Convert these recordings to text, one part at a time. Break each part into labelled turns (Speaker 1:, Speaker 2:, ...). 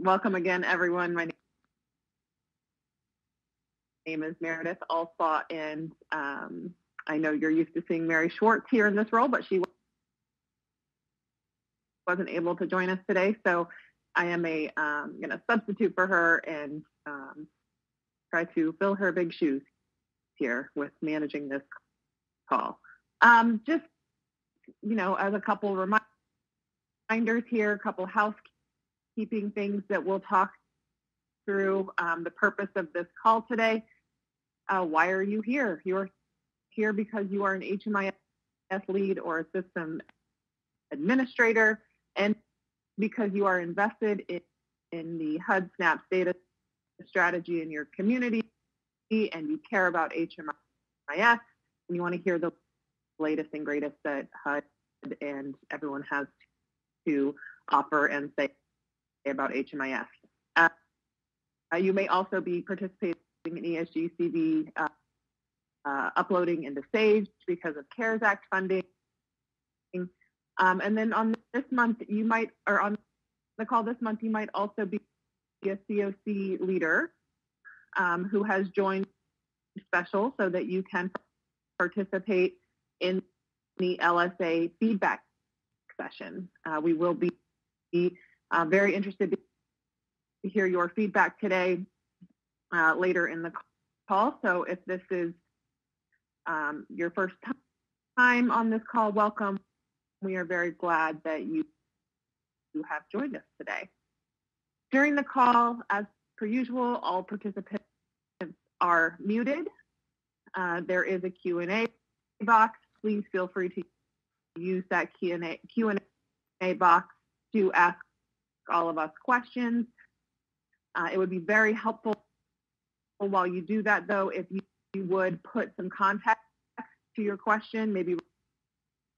Speaker 1: Welcome again, everyone. My name is Meredith Alspaugh, and I know you're used to seeing Mary Schwartz here in this role, but she wasn't able to join us today, so I am going to substitute for her and try to fill her big shoes here with managing this call. Just, as a couple reminders here, a couple housekeeping things that we'll talk through. The purpose of this call today. Why are you here? You're here because you are an HMIS lead or a system administrator, and because you are invested in the HUD SNAP data strategy in your community, and you care about HMIS, and you want to hear the latest and greatest that HUD and everyone has to offer and say about HMIS. You may also be participating in ESG CV uploading into Sage because of CARES Act funding. And then on this month, on the call this month, you might also be a COC leader who has joined special so that you can participate in the LSA feedback session. We will be very interested to hear your feedback today later in the call. So if this is your first time on this call, welcome. We are very glad that you have joined us today. During the call, as per usual, all participants are muted. There is a Q&A box. Please feel free to use that Q&A box to ask all of us questions. It would be very helpful while you do that, though, if you would put some context to your question, maybe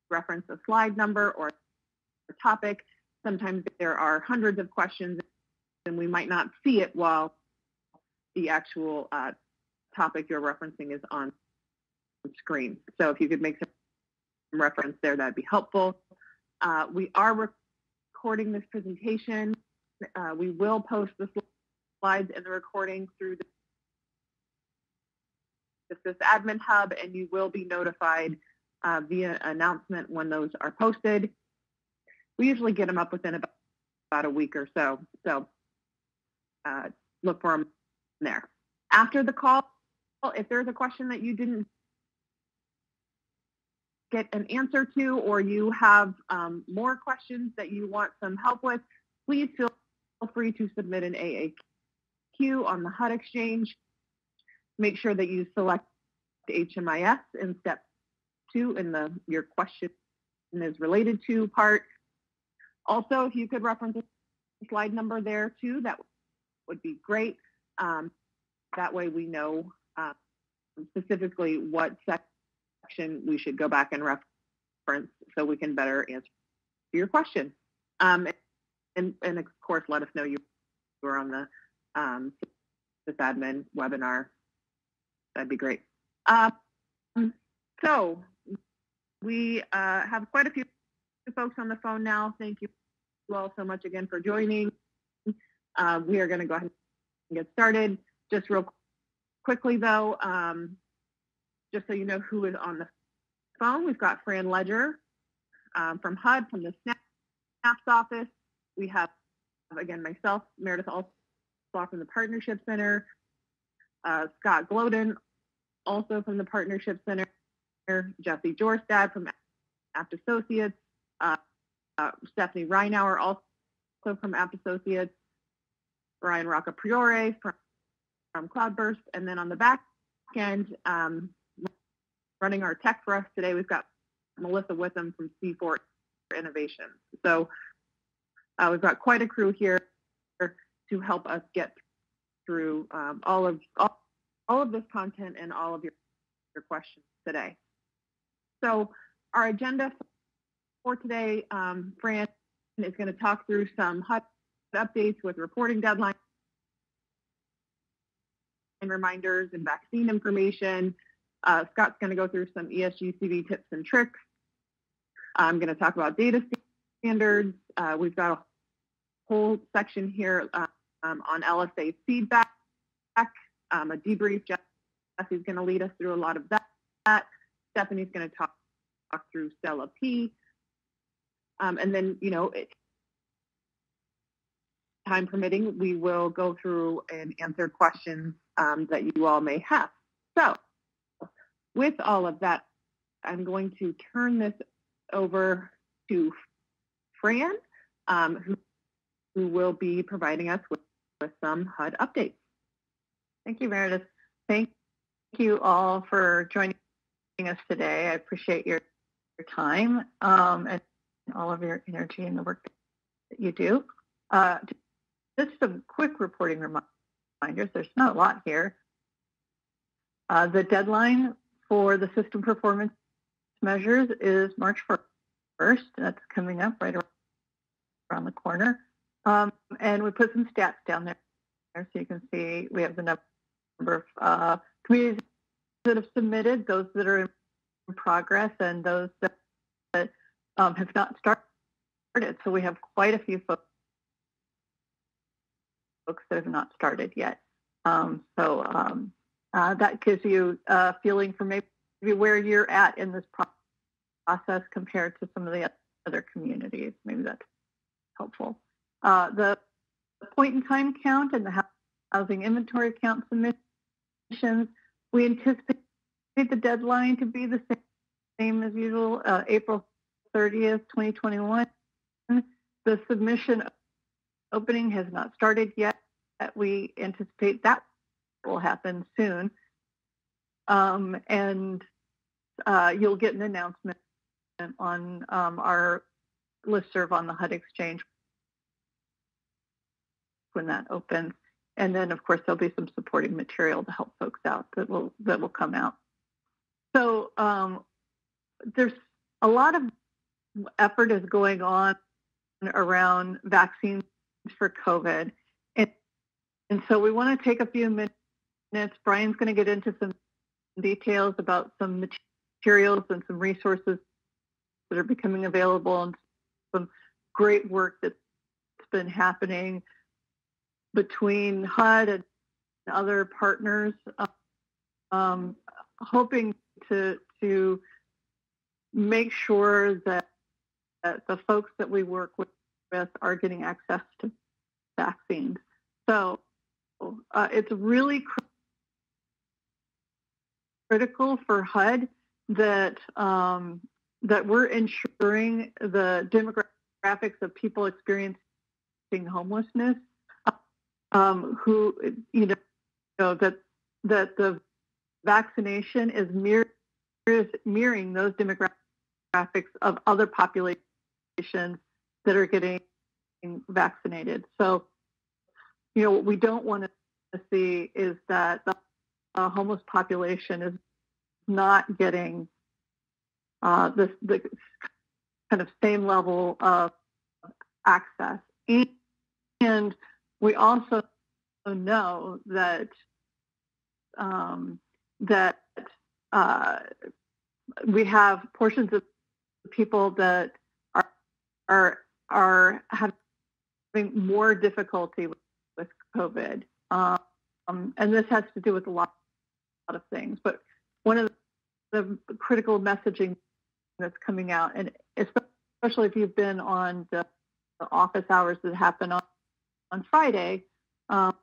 Speaker 1: reference a slide number or a topic. Sometimes there are hundreds of questions and we might not see it while the actual topic you're referencing is on screen. So if you could make some reference there, that'd be helpful. We are recording this presentation. We will post the slides and the recording through the SysAdmin hub, and you will be notified via announcement when those are posted. We usually get them up within about a week or so, so look for them there. After the call, if there's a question that you didn't get an answer to, or you have more questions that you want some help with, please feel free to submit an AAQ on the HUD Exchange. Make sure that you select HMIS in step 2 in your question is related to part. Also, if you could reference a slide number there too, that would be great. That way we know specifically what section we should go back and reference so we can better answer your question. And of course, let us know you were on the SysAdmin webinar. That'd be great. So we have quite a few folks on the phone now. Thank you all so much again for joining. We are going to go ahead and get started. Just real quickly though, just so you know who is on the phone, we've got Fran Ledger from HUD, from the SNAP's office. We have, again, myself, Meredith Alspaugh from the Partnership Center, Scott Gloden, also from the Partnership Center, Jesse Jorstad from Apt Associates, Stephanie Reinauer, also from Apt Associates, Ryan Roccapriore from Cloudburst, and then on the back end, running our tech for us today, we've got Melissa Witham from C4 Innovation. So we've got quite a crew here to help us get through all of this content and all of your questions today. So our agenda for today, Fran is going to talk through some HUD updates with reporting deadlines and reminders and vaccine information. Scott's going to go through some ESG CV tips and tricks. I'm going to talk about data standards. We've got a whole section here on LSA feedback, a debrief. Jesse's going to lead us through a lot of that. Stephanie's going to talk through Stella P. And then, time permitting, we will go through and answer questions that you all may have. So with all of that, I'm going to turn this over to Fran, who will be providing us with some HUD updates.
Speaker 2: Thank you, Meredith. Thank you all for joining us today. I appreciate your time and all of your energy and the work that you do. Just some quick reporting reminders. There's not a lot here. The deadline for the system performance measures is March 1st. That's coming up right around the corner. And we put some stats down there so you can see we have the number of communities that have submitted, those that are in progress, and those that have not started. So we have quite a few folks that have not started yet. That gives you a feeling for maybe where you're at in this process compared to some of the other communities. Maybe that's helpful. The point in time count and the housing inventory count submissions, we anticipate the deadline to be the same as usual, April 30th, 2021. The submission opening has not started yet. We anticipate that will happen soon. And you'll get an announcement on our listserv on the HUD Exchange when that opens. And then, of course, there'll be some supporting material to help folks out that will come out. So there's a lot of effort is going on around vaccines for COVID. And so we want to take a few minutes. Brian's going to get into some details about some materials and some resources that are becoming available and some great work that's been happening between HUD and other partners, hoping to make sure that the folks that we work with are getting access to vaccines. So it's really critical for HUD that that we're ensuring the demographics of people experiencing homelessness, who that the vaccination is mirroring those demographics of other populations that are getting vaccinated. So, what we don't want to see is that the homeless population is not getting the kind of same level of access. And we also know that we have portions of people that are having more difficulty with COVID, and this has to do with a lot of things. But one of the critical messaging that's coming out, and especially if you've been on the office hours that happen on Friday, like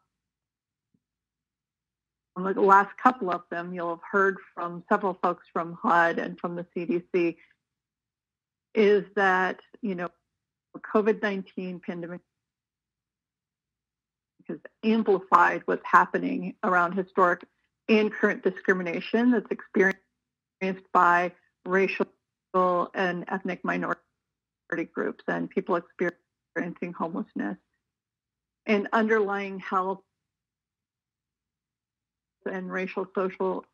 Speaker 2: the last couple of them, you'll have heard from several folks from HUD and from the CDC, is that, the COVID-19 pandemic has amplified what's happening around historic and current discrimination that's experienced by racial and ethnic minority groups and people experiencing homelessness. And underlying health and racial social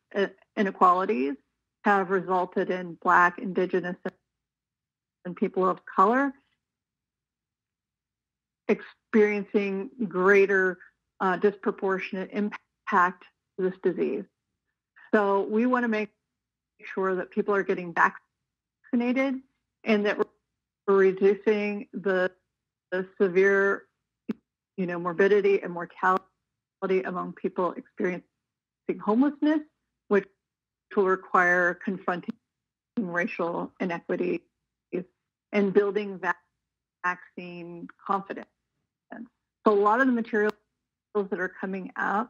Speaker 2: inequalities have resulted in Black, Indigenous, and people of color experiencing greater disproportionate impact to this disease. So we want to make sure that people are getting vaccinated and that we're reducing the severe morbidity and mortality among people experiencing homelessness, which will require confronting racial inequities and building vaccine confidence. So a lot of the materials that are coming out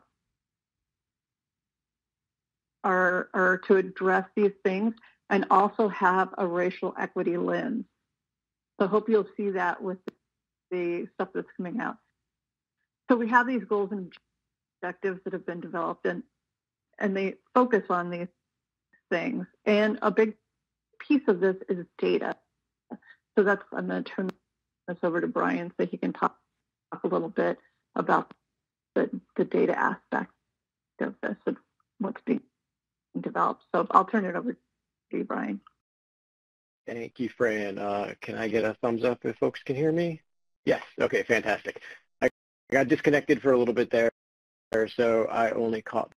Speaker 2: are to address these things and also have a racial equity lens. So I hope you'll see that with the stuff that's coming out. So we have these goals and objectives that have been developed, and they focus on these things. And a big piece of this is data. So I'm going to turn this over to Brian so he can talk a little bit about the data aspect of this and what's being developed. So I'll turn it over to you, Brian.
Speaker 3: Thank you, Fran. Can I get a thumbs up if folks can hear me? Yes. Okay, fantastic. I got disconnected for a little bit there, so I only caught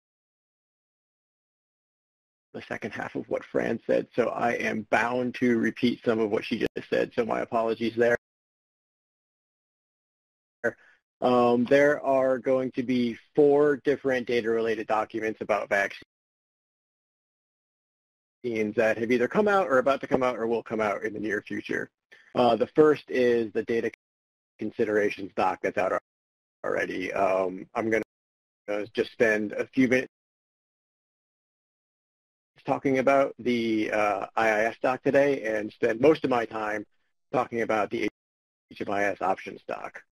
Speaker 3: the second half of what Fran said, so I am bound to repeat some of what she just said, so my apologies there. There are going to be 4 different data-related documents about vaccines that have either come out or about to come out or will come out in the near future. The first is the data considerations doc that's out already. I'm going to just spend a few minutes talking about the IIS doc today and spend most of my time talking about the HMIS options doc.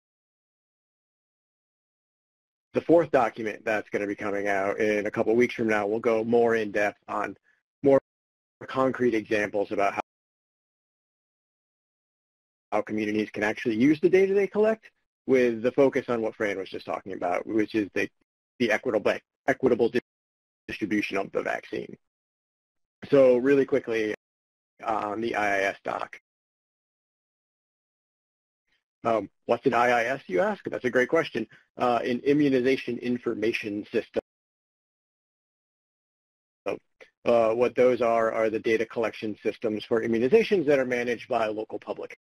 Speaker 3: The 4th document that's going to be coming out in a couple of weeks from now will go more in depth on more concrete examples about how communities can actually use the data they collect, with the focus on what Fran was just talking about, which is the equitable distribution of the vaccine. So really quickly on the IIS doc. What's an IIS, you ask? That's a great question. An immunization information system. What those are the data collection systems for immunizations that are managed by local public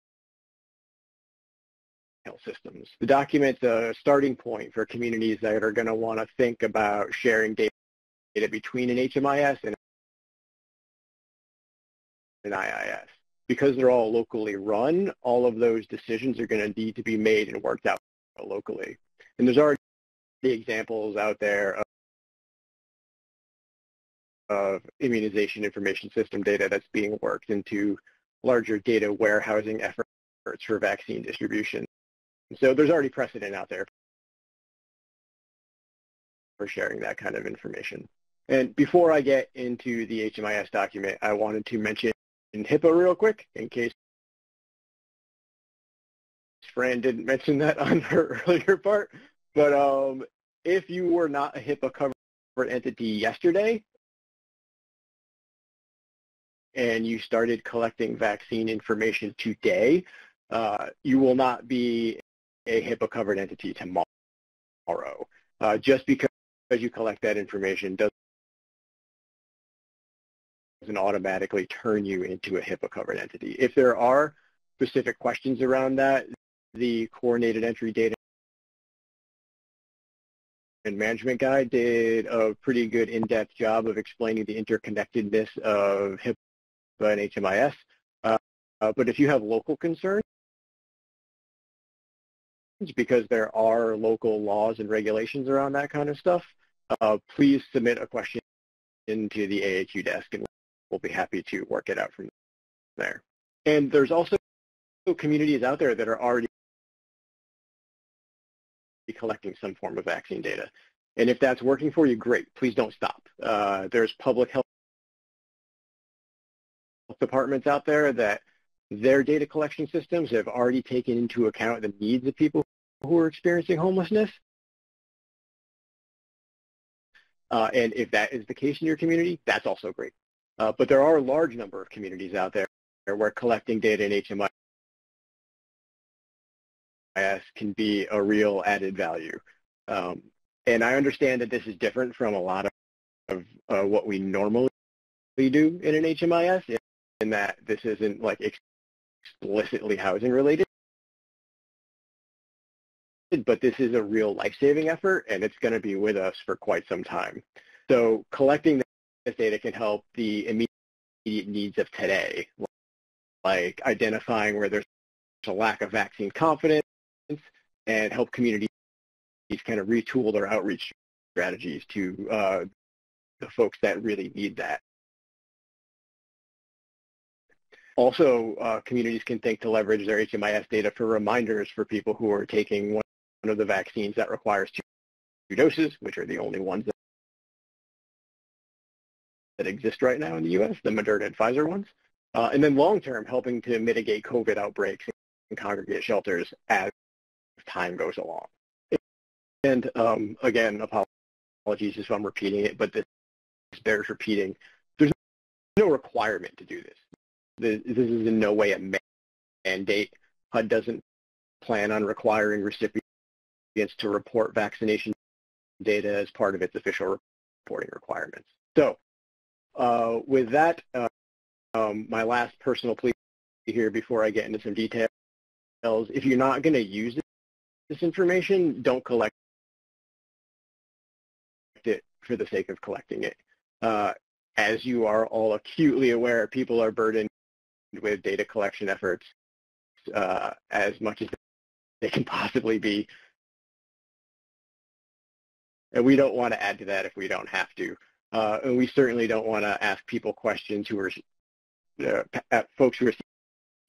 Speaker 3: health systems. The document's a starting point for communities that are going to want to think about sharing data between an HMIS and an IIS. Because they're all locally run, all of those decisions are going to need to be made and worked out locally. And there's already examples out there of immunization information system data that's being worked into larger data warehousing efforts for vaccine distribution. So there's already precedent out there for sharing that kind of information. And before I get into the HMIS document, I wanted to mention HIPAA real quick, in case Fran didn't mention that on her earlier part. But if you were not a HIPAA covered entity yesterday and you started collecting vaccine information today, you will not be a HIPAA covered entity tomorrow. Just because you collect that information doesn't automatically turn you into a HIPAA covered entity. If there are specific questions around that, the Coordinated Entry Data and Management Guide did a pretty good in-depth job of explaining the interconnectedness of HIPAA and HMIS. But if you have local concerns, because there are local laws and regulations around that kind of stuff, please submit a question into the AHU desk and we'll be happy to work it out from there. And there's also communities out there that are already collecting some form of vaccine data. And if that's working for you, great. Please don't stop. There's public health departments out there that their data collection systems have already taken into account the needs of people who are experiencing homelessness. And if that is the case in your community, that's also great. But there are a large number of communities out there where collecting data in HMIS can be a real added value. And I understand that this is different from a lot of what we normally do in an HMIS, in that this isn't like explicitly housing related. but this is a real life-saving effort, and it's going to be with us for quite some time. So collecting this data can help the immediate needs of today, like identifying where there's a lack of vaccine confidence, and help communities kind of retool their outreach strategies to the folks that really need that. Also, communities can think to leverage their HMIS data for reminders for people who are taking one of the vaccines that requires two doses, which are the only ones that exist right now in the U.S., the Moderna and Pfizer ones. And then long-term, helping to mitigate COVID outbreaks in congregate shelters as time goes along. And again, apologies if I'm repeating it, but this bears repeating. There's no requirement to do this. This is in no way a mandate. HUD doesn't plan on requiring recipients to report vaccination data as part of its official reporting requirements. So with that, my last personal plea here before I get into some details, if you're not going to use this information, don't collect it for the sake of collecting it. As you are all acutely aware, people are burdened with data collection efforts as much as they can possibly be. And we don't want to add to that if we don't have to. And we certainly don't want to ask people questions who are, folks who are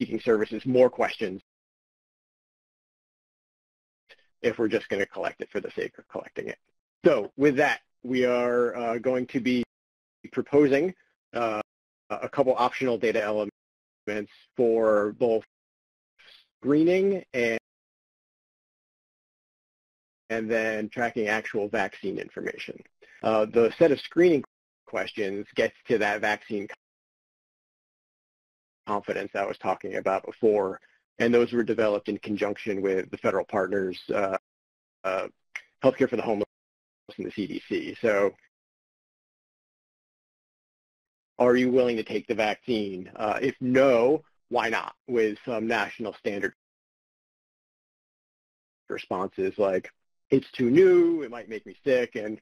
Speaker 3: seeking services more questions if we're just going to collect it for the sake of collecting it. So with that, we are going to be proposing a couple optional data elements for both screening and then tracking actual vaccine information. The set of screening questions gets to that vaccine confidence I was talking about before, and those were developed in conjunction with the federal partners, Healthcare for the Homeless and the CDC. So, are you willing to take the vaccine? If no, why not? With some national standard responses like, it's too new, it might make me sick, and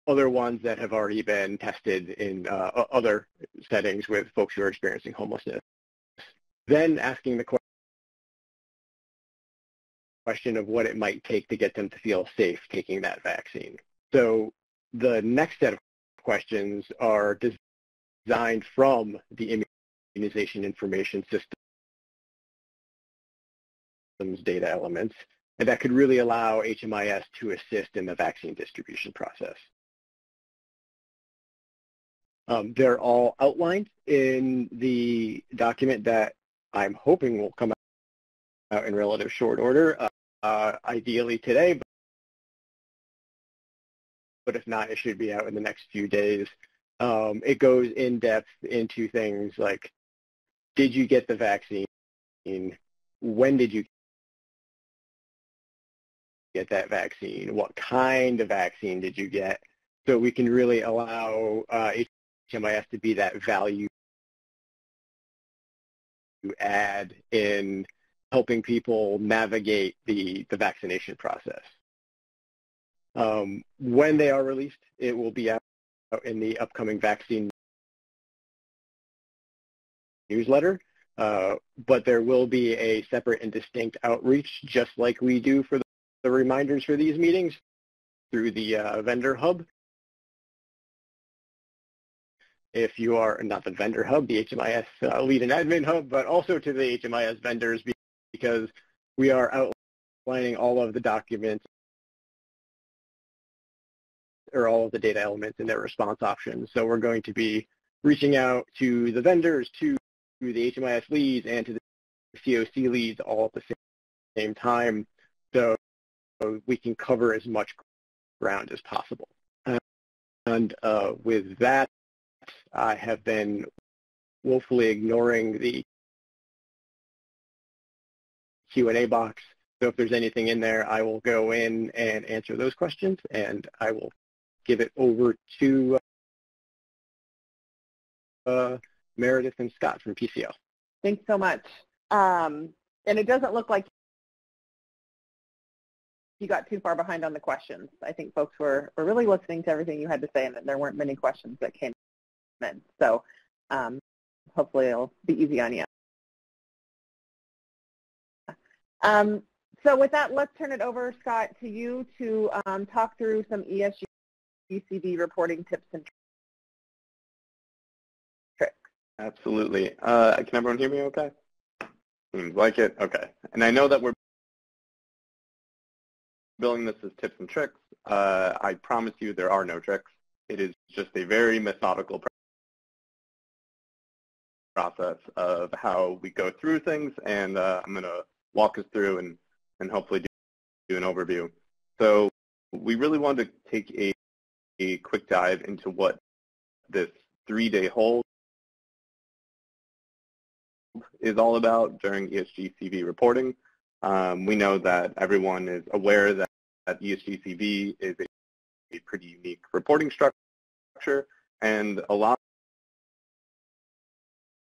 Speaker 3: other ones that have already been tested in other settings with folks who are experiencing homelessness. Then asking the question of what it might take to get them to feel safe taking that vaccine. So the next set of questions are designed from the immunization information systems data elements, and that could really allow HMIS to assist in the vaccine distribution process. They're all outlined in the document that I'm hoping will come out in relative short order, ideally today, but if not, it should be out in the next few days. It goes in depth into things like, did you get the vaccine? When did you get that vaccine? What kind of vaccine did you get? So we can really allow HMIS to be that value add in helping people navigate the vaccination process. When they are released, it will be out in the upcoming vaccine newsletter, but there will be a separate and distinct outreach, just like we do for the reminders for these meetings, through the vendor hub. If you are not the vendor hub, the HMIS lead and admin hub, but also to the HMIS vendors, because we are outlining all of the documents or all of the data elements and their response options. So we're going to be reaching out to the vendors, to the HMIS leads, and to the COC leads all at the same time, so we can cover as much ground as possible. And with that, I have been woefully ignoring the Q&A box. So if there's anything in there, I will go in and answer those questions, and I will give it over to Meredith and Scott from PCO.
Speaker 1: Thanks so much. And it doesn't look like you got too far behind on the questions. I think folks were really listening to everything you had to say, and there weren't many questions that came in. So hopefully it'll be easy on you. So with that, let's turn it over, Scott, to you to talk through some ESG reporting tips and tricks.
Speaker 3: Absolutely. Can everyone hear me okay? Seems like it. Okay. And I know that we're billing this as tips and tricks. I promise you there are no tricks. It is just a very methodical process of how we go through things, and I'm going to walk us through and hopefully do an overview. So we really wanted to take a quick dive into what this 3-day hold is all about during ESG reporting. We know that everyone is aware that ESG is a pretty unique reporting structure, and a lot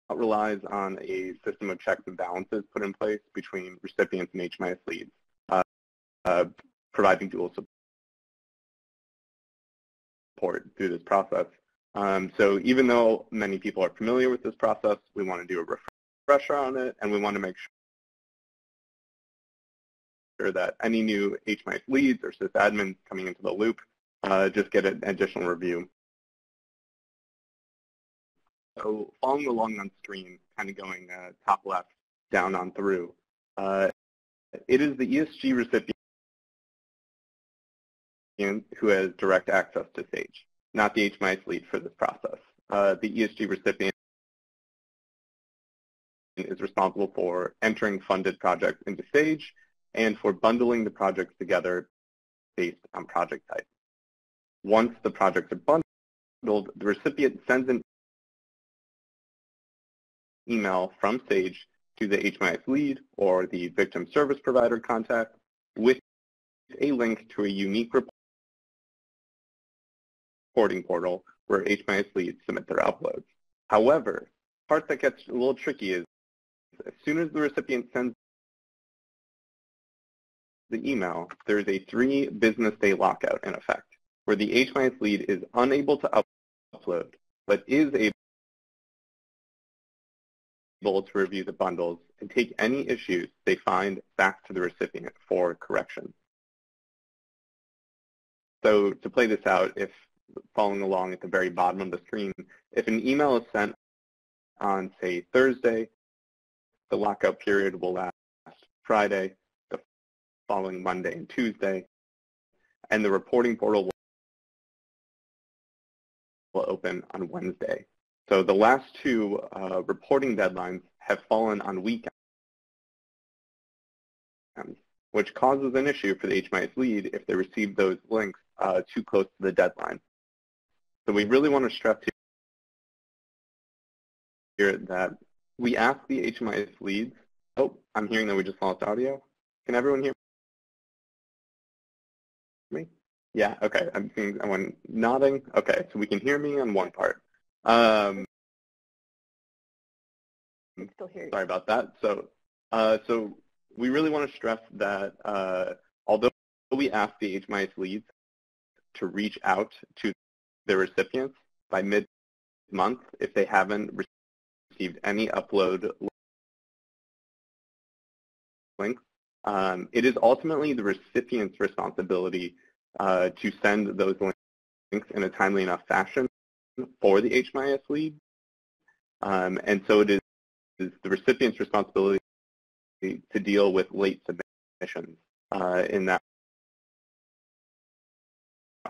Speaker 3: relies on a system of checks and balances put in place between recipients and HMIS leads, providing dual support through this process. So even though many people are familiar with this process, we want to do a refresher on it, and we want to make sure that any new HMIS leads or sysadmins coming into the loop just get an additional review. So following along on screen, kind of going top left down on through, it is the ESG recipient who has direct access to Sage, not the HMIS lead for this process. The ESG recipient is responsible for entering funded projects into Sage and for bundling the projects together based on project type. Once the projects are bundled, the recipient sends an email from Sage to the HMIS lead or the victim service provider contact with a link to a unique reporting portal where HMIS leads submit their uploads. However, the part that gets a little tricky is as soon as the recipient sends the email, there is a 3 business day lockout in effect, where the HMIS lead is unable to upload, but is able to review the bundles and take any issues they find back to the recipient for correction. So to play this out, if following along at the very bottom of the screen, if an email is sent on, say, Thursday, the lockout period will last Friday, the following Monday and Tuesday, and the reporting portal will open on Wednesday. So the last 2 reporting deadlines have fallen on weekends, which causes an issue for the HMIS lead if they receive those links too close to the deadline. So we really want to stress here that we ask the HMIS leads. Oh, I'm hearing that we just lost audio. Can everyone hear me? Yeah, okay. I'm seeing everyone nodding. Okay, so we can hear me on one part.
Speaker 1: I can still hear you.
Speaker 3: Sorry about that. So, so we really want to stress that although we ask the HMIS leads to reach out to their recipients by mid-month if they haven't received any upload links, it is ultimately the recipient's responsibility to send those links in a timely enough fashion for the HMIS lead. And so it is the recipient's responsibility to deal with late submissions in that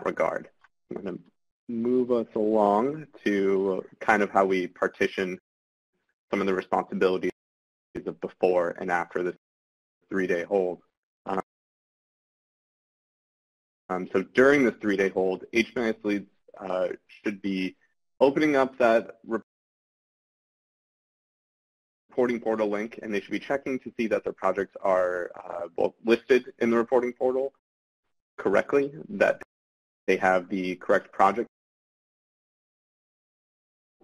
Speaker 3: regard. I'm going to move us along to kind of how we partition some of the responsibilities of before and after this 3-day hold. So during this 3-day hold, HMIS leads should be opening up that reporting portal link, and they should be checking to see that their projects are both listed in the reporting portal correctly, that they have the correct project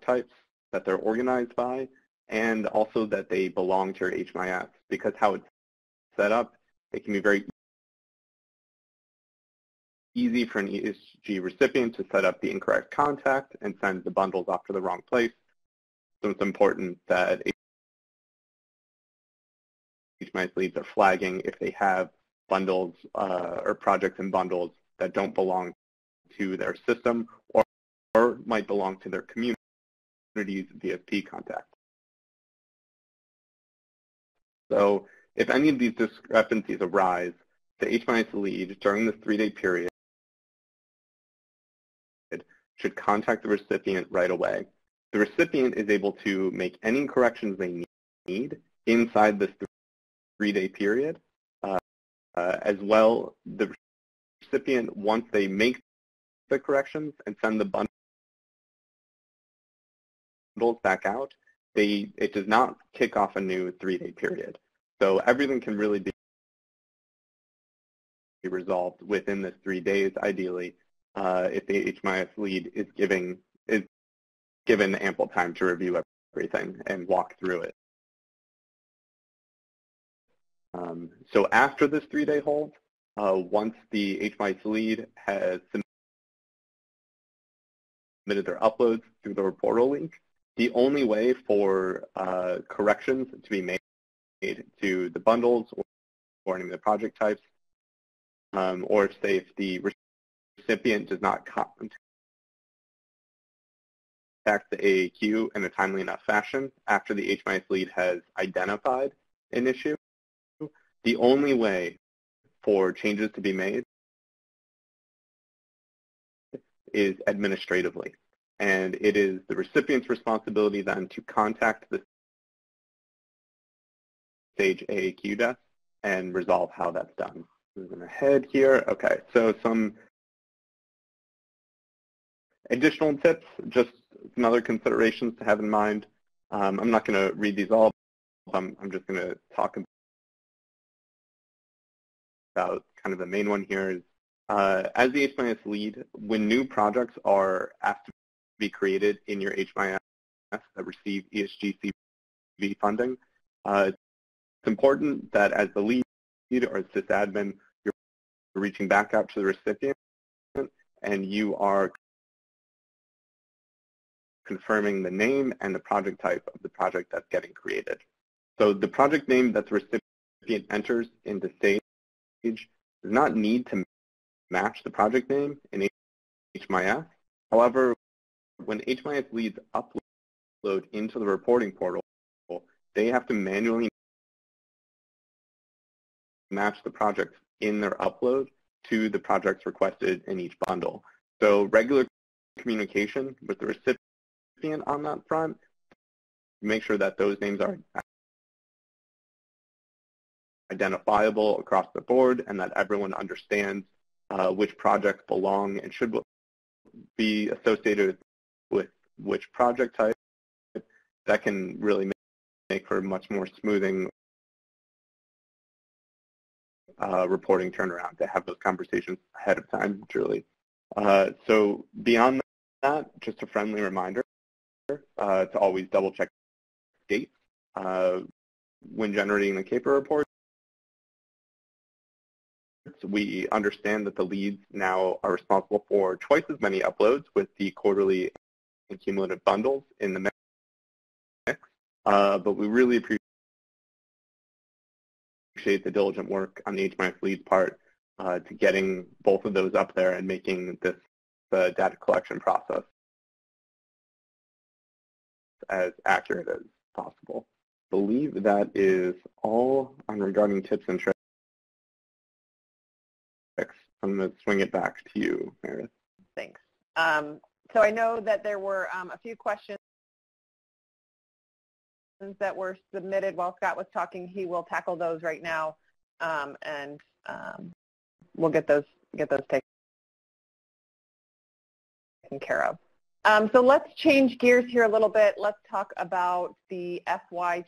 Speaker 3: types that they're organized by, and also that they belong to your HMIS, because how it's set up, it can be very
Speaker 4: easy for an ESG recipient to set up the incorrect contact and send the bundles off to the wrong place. So it's important that HMIS leads are flagging if they have bundles or projects and bundles that don't belong to their system or might belong to their community's VSP contact. So if any of these discrepancies arise, the HMIS lead during this 3-day period should contact the recipient right away. The recipient is able to make any corrections they need inside this 3-day period. As well, the recipient, once they make the corrections and send the bundles back out, it does not kick off a new 3-day period. So everything can really be resolved within this 3 days, ideally, if the HMIS lead is given ample time to review everything and walk through it. So after this 3-day hold, once the HMIS lead has submitted their uploads through the portal link, the only way for corrections to be made to the bundles or any of the project types, or say if the recipient does not contact the AAQ in a timely enough fashion after the HMIS lead has identified an issue, the only way for changes to be made is administratively. And it is the recipient's responsibility then to contact the stage AAQ desk and resolve how that's done. Moving ahead here. Okay, so some additional tips, just some other considerations to have in mind. I'm not going to read these all. I'm just going to talk about kind of the main one here is, as the HMIS lead, when new projects are asked to be created in your HMIS that receive ESG-CV funding, it's important that as the lead or sysadmin, you're reaching back out to the recipient and you are confirming the name and the project type of the project that's getting created. So the project name that the recipient enters into Sage does not need to match the project name in HMIS. However, when HMIS leads upload into the reporting portal, they have to manually match the projects in their upload to the projects requested in each bundle. So regular communication with the recipient on that front, make sure that those names are identifiable across the board and that everyone understands which projects belong and should be associated with which project type. That can really make for a much more smoothing reporting turnaround to have those conversations ahead of time, truly. So beyond that, just a friendly reminder to always double check dates when generating the CAPR report. We understand that the leads now are responsible for twice as many uploads with the quarterly and cumulative bundles in the mix, but we really appreciate the diligent work on the HMIS leads part to getting both of those up there and making this data collection process as accurate as possible. I believe that is all on regarding tips and tricks. I'm going to swing it back to you, Meredith.
Speaker 1: Thanks. So I know that there were a few questions that were submitted while Scott was talking. He will tackle those right now, and we'll get those taken care of. So let's change gears here a little bit. Let's talk about the FY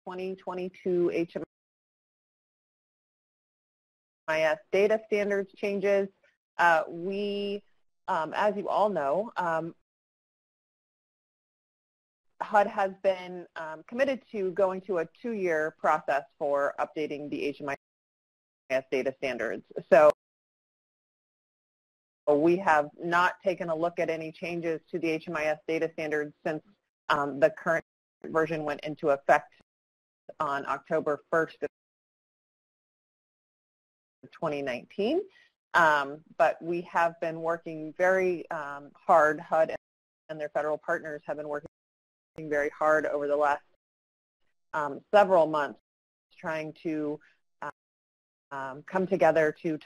Speaker 1: 2022 HMIS data standards changes. We, as you all know, HUD has been committed to going to a 2-year process for updating the HMIS data standards. So
Speaker 5: we have not taken a look at any changes to the HMIS data standards since the current version went into effect on October 1st of 2019. But we have been working very hard. HUD and their federal partners have been working very hard over the last several months trying to come together to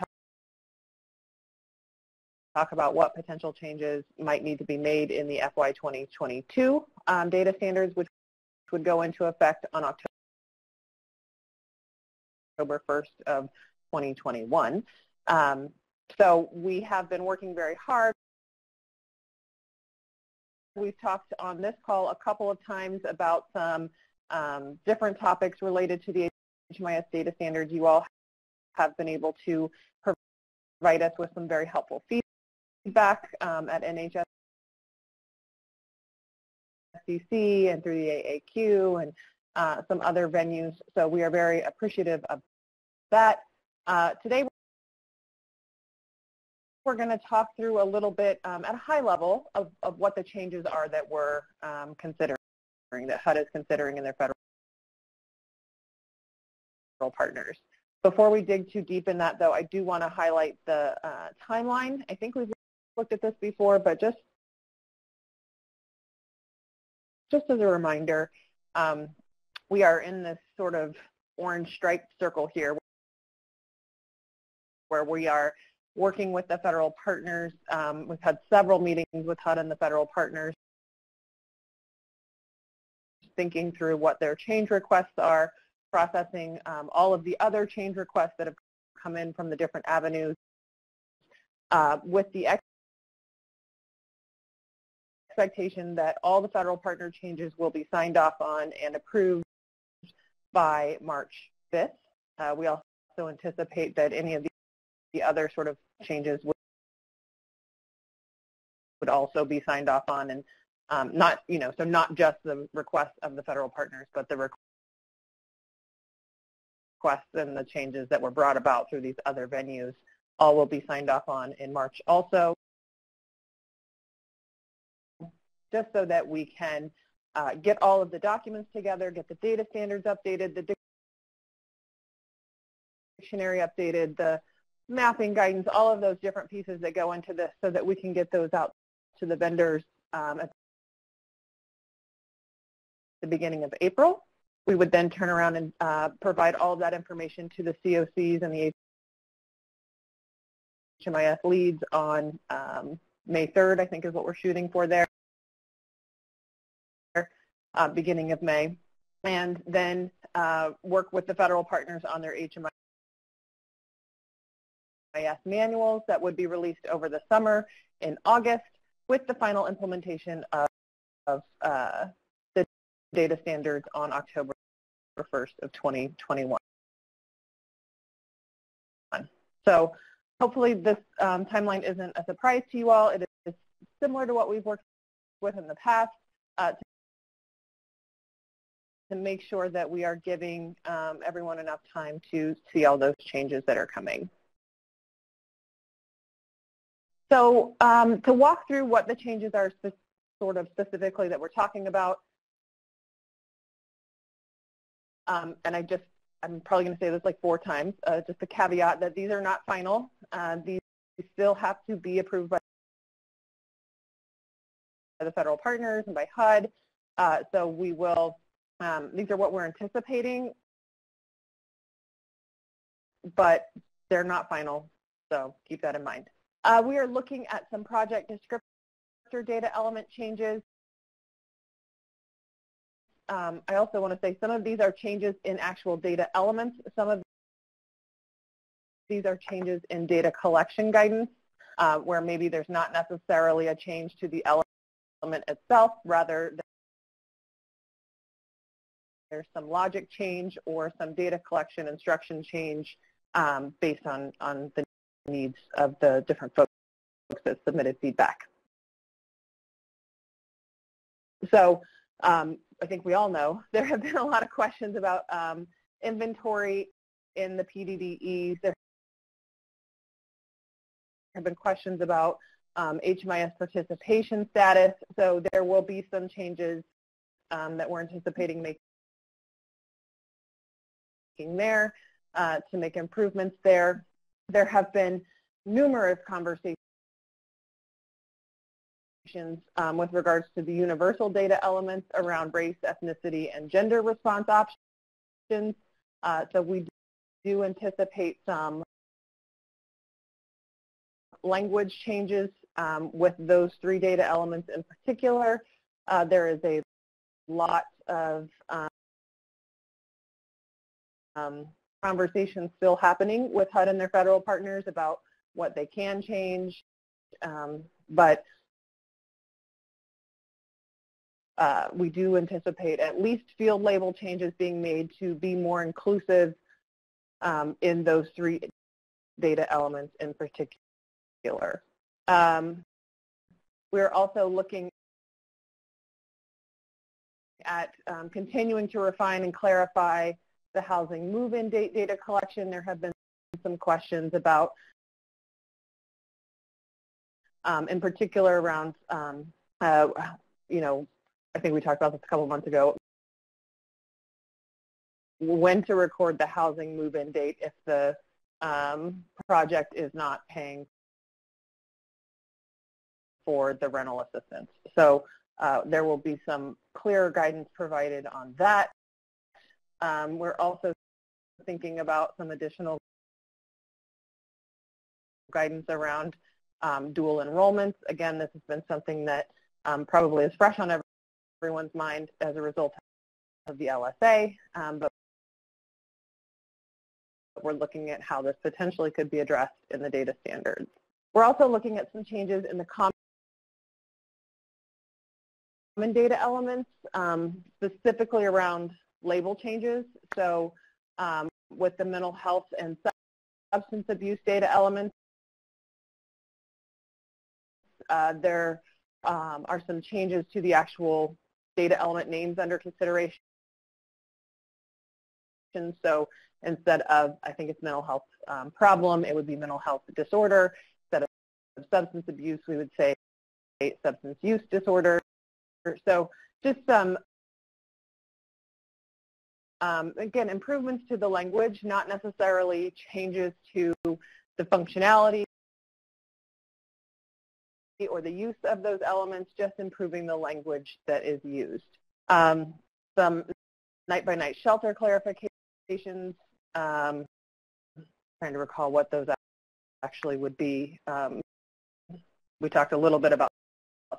Speaker 5: talk about what potential changes might need to be made in the FY 2022 data standards, which would go into effect on October 1st of 2021. So we have been working very hard. We've talked on this call a couple of times about some different topics related to the HMIS data standards. You all have been able to provide us with some very helpful feedback at NHSCC and through the AAQ and some other venues. So we are very appreciative of that. Today we're going to talk through a little bit at a high level of what the changes are that we're considering, that HUD is considering in their federal partners. Before we dig too deep in that, though, I do want to highlight the timeline. I think we've looked at this before, but just as a reminder, we are in this sort of orange striped circle here where we are working with the federal partners. We've had several meetings with HUD and the federal partners, thinking through what their change requests are, processing all of the other change requests that have come in from the different avenues, with the expectation that all the federal partner changes will be signed off on and approved by March 5th. We also anticipate that any of the other sort of changes would also be signed off on, and not, so not just the requests of the federal partners, but the requests and the changes that were brought about through these other venues all will be signed off on in March also, just so that we can get all of the documents together, get the data standards updated, the dictionary updated, the mapping guidance, all of those different pieces that go into this, so that we can get those out to the vendors at the beginning of April. We would then turn around and provide all of that information to the COCs and the HMIS leads on May 3rd, I think is what we're shooting for there, beginning of May, and then work with the federal partners on their HMIS manuals that would be released over the summer in August, with the final implementation of the data standards on October 1st of 2021. So hopefully this timeline isn't a surprise to you all. It is similar to what we've worked with in the past to make sure that we are giving everyone enough time to see all those changes that are coming. So to walk through what the changes are sort of specifically that we're talking about, and I'm probably going to say this like 4 times, just a caveat that these are not final. These still have to be approved by the federal partners and by HUD. So we will, these are what we're anticipating, but they're not final, so keep that in mind. We are looking at some project descriptor data element changes. I also want to say some of these are changes in actual data elements. Some of these are changes in data collection guidance, where maybe there's not necessarily a change to the element itself, rather there's some logic change or some data collection instruction change based on the needs of the different folks that submitted feedback. So I think we all know there have been a lot of questions about inventory in the PDDEs. There have been questions about HMIS participation status, so there will be some changes that we're anticipating making there to make improvements there. There have been numerous conversations with regards to the universal data elements around race, ethnicity, and gender response options. So we do anticipate some language changes with those three data elements in particular. There is a lot of conversations still happening with HUD and their federal partners about what they can change, but we do anticipate at least field label changes being made to be more inclusive in those three data elements in particular. We're also looking at continuing to refine and clarify the housing move-in date data collection. There have been some questions about, in particular around, you know, I think we talked about this a couple of months ago, when to record the housing move-in date if the project is not paying for the rental assistance. So there will be some clearer guidance provided on that. We're also thinking about some additional guidance around dual enrollments. Again, this has been something that probably is fresh on everyone's mind as a result of the LSA, but we're looking at how this potentially could be addressed in the data standards. We're also looking at some changes in the common data elements, specifically around label changes. So with the mental health and substance abuse data elements, there are some changes to the actual data element names under consideration. So instead of, I think it's mental health problem, it would be mental health disorder. Instead of substance abuse, we would say substance use disorder. So just some, again, improvements to the language, not necessarily changes to the functionality or the use of those elements, just improving the language that is used. Some night-by-night shelter clarifications, trying to recall what those actually would be. We talked a little bit about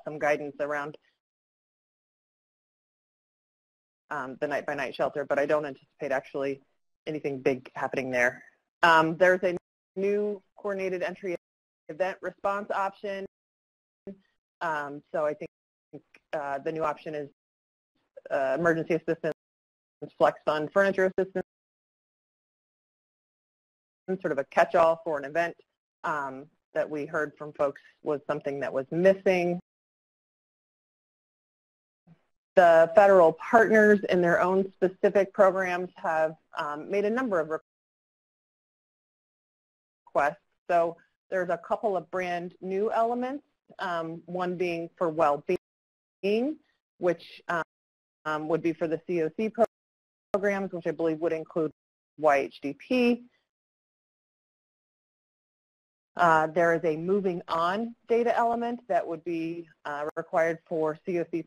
Speaker 5: some guidance around the night-by-night shelter, but I don't anticipate actually anything big happening there. There's a new coordinated entry event response option. So I think the new option is emergency assistance, flex fund, furniture assistance, sort of a catch-all for an event that we heard from folks was something that was missing. The federal partners in their own specific programs have made a number of requests. So there's a couple of brand new elements, one being for well-being, which would be for the COC programs, which I believe would include YHDP. There is a moving on data element that would be required for COC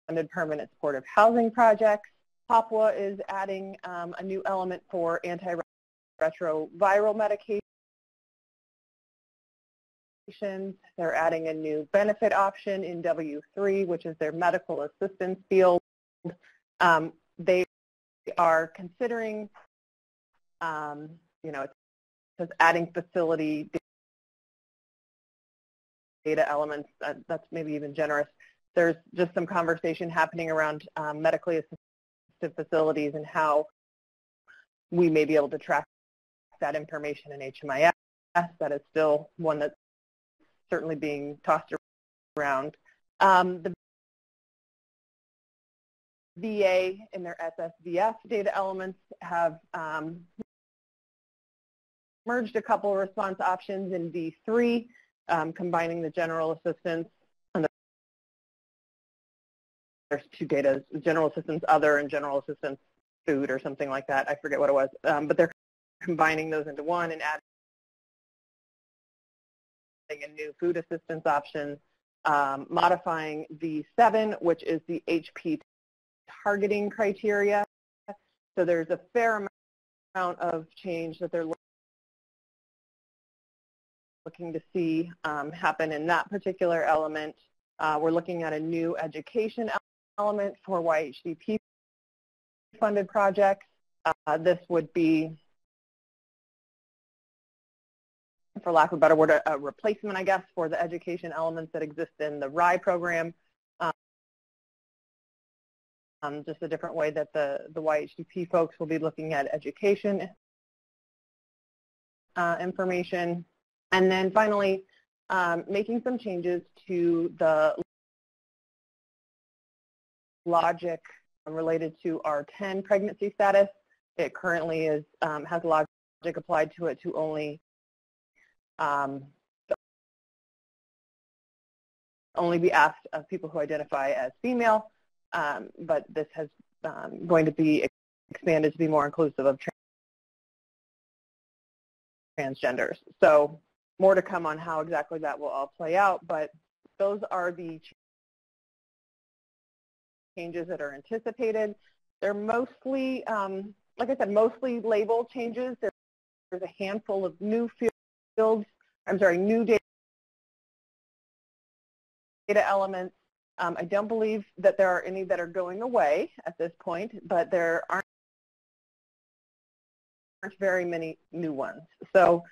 Speaker 5: funded permanent supportive housing projects. Papua is adding a new element for antiretroviral medication. They're adding a new benefit option in W3, which is their medical assistance field. They are considering, you know, it says adding facility data elements. That's maybe even generous. There's just some conversation happening around medically assisted facilities and how we may be able to track that information in HMIS. That is still one that's certainly being tossed around. The VA and their SSVF data elements have merged a couple of response options in D3, combining the general assistance, and there's two data, general assistance other and general assistance food or something like that. I forget what it was, but they're combining those into one and adding a new food assistance option, modifying V7, which is the HP targeting criteria. So there's a fair amount of change that they're looking to see happen in that particular element. We're looking at a new education element for YHCP funded projects. This would be, for lack of a better word, a replacement, I guess, for the education elements that exist in the RIE program. Just a different way that the YHCP folks will be looking at education information. And then finally, making some changes to the logic related to our 10 pregnancy status. It currently is, has logic applied to it to only be asked of people who identify as female, but this has going to be expanded to be more inclusive of transgenders. So more to come on how exactly that will all play out, but those are the changes that are anticipated. They're mostly, like I said, mostly label changes. There's a handful of new fields, new data elements. I don't believe that there are any that are going away at this point, but there aren't very many new ones. So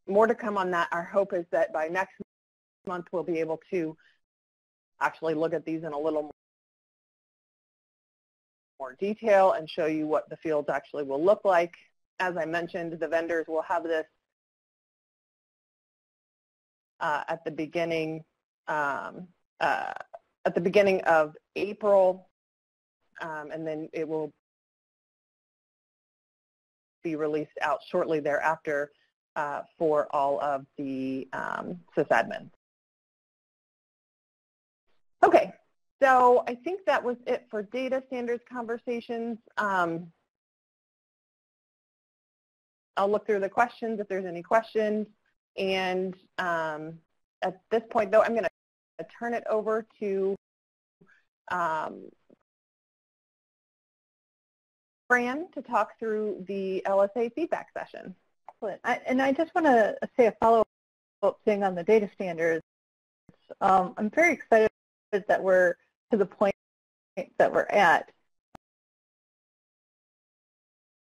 Speaker 5: more to come on that. Our hope is that by next month we'll be able to actually look at these in a little more detail and show you what the fields actually will look like. As I mentioned, the vendors will have this at the beginning of April, and then it will be released out shortly thereafter for all of the SysAdmin. Okay, so I think that was it for data standards conversations. I'll look through the questions if there's any questions, and at this point, though, I'm going to turn it over to Fran to talk through the LSA feedback session.
Speaker 2: And I just want to say a follow-up thing on the data standards. I'm very excited that we're to the point that we're at.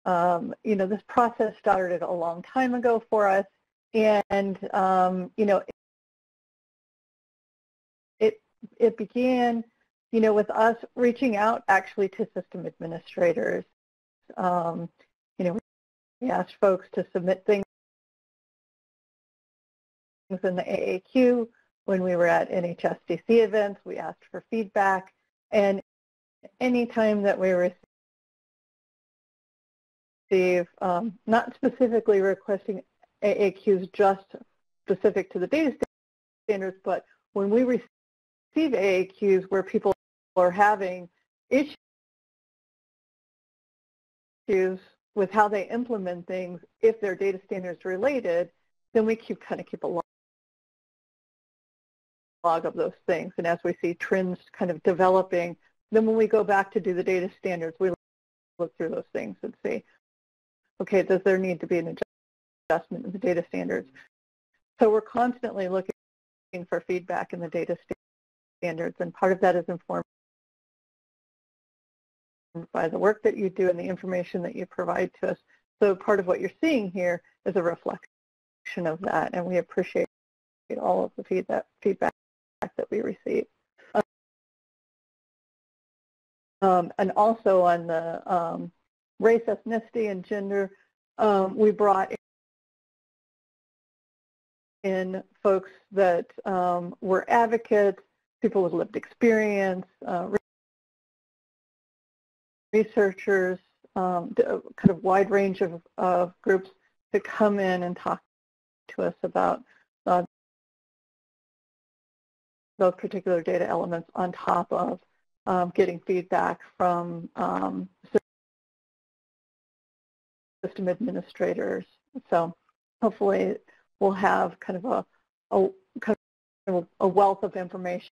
Speaker 2: You know, this process started a long time ago for us, and you know, it began, you know, with us reaching out actually to system administrators. You know, we asked folks to submit things in the AAQ. When we were at NHSDC events, we asked for feedback, and anytime that we receive, not specifically requesting AAQs just specific to the data standards, but when we receive AAQs where people are having issues with how they implement things, if they're data standards related, then we kind of keep a log of those things. And as we see trends kind of developing, then when we go back to do the data standards, we look through those things and see, okay, does there need to be an adjustment in the data standards? So we're constantly looking for feedback in the data standards, and part of that is informed by the work that you do and the information that you provide to us. So part of what you're seeing here is a reflection of that, and we appreciate all of the feedback that we receive. And also on the race, ethnicity, and gender, we brought in folks that were advocates, people with lived experience, researchers, kind of wide range of groups to come in and talk to us about those particular data elements on top of getting feedback from system administrators. So hopefully we'll have kind of a wealth of information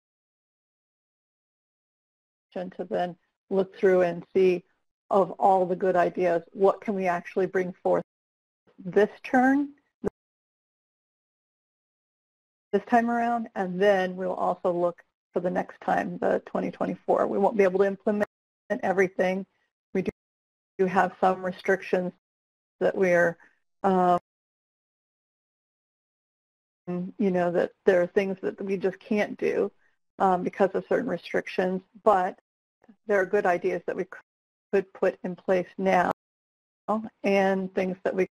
Speaker 2: to then look through and see of all the good ideas, what can we actually bring forth this time around, and then we'll also look for the next time, the 2024. We won't be able to implement everything. We do have some restrictions that we're, that there are things that we just can't do because of certain restrictions, but there are good ideas that we could put in place now and things that we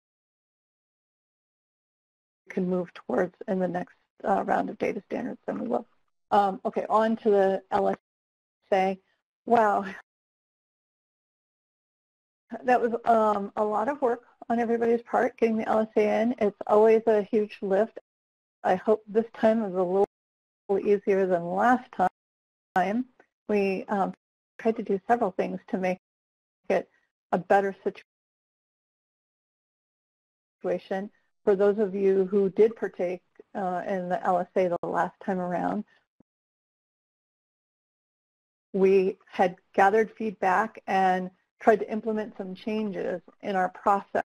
Speaker 2: can move towards in the next round of data standards, and we will. Okay, on to the LSA. Wow. That was a lot of work on everybody's part, getting the LSA in. It's always a huge lift. I hope this time is a little easier than last time. We tried to do several things to make it a better situation. For those of you who did partake in the LSA the last time around, we had gathered feedback and tried to implement some changes in our process.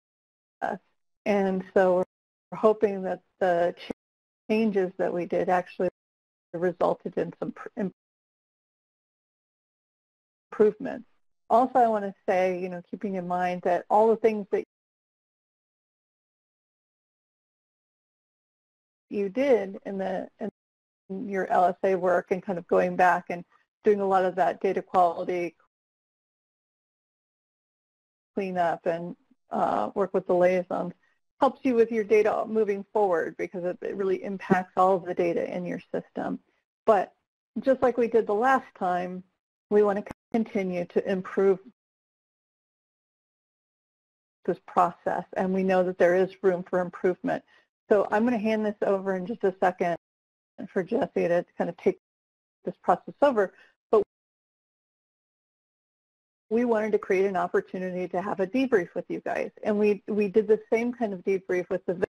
Speaker 2: And so we're hoping that the changes that we did actually resulted in some improvements. Also, I want to say, keeping in mind that all the things that you did in your LSA work and kind of going back and doing a lot of that data quality cleanup and work with the liaisons helps you with your data moving forward, because it really impacts all of the data in your system. But just like we did the last time, we want to continue to improve this process, and we know that there is room for improvement. So I'm going to hand this over in just a second for Jesse to kind of take this process over. But we wanted to create an opportunity to have a debrief with you guys. And we did the same kind of debrief with the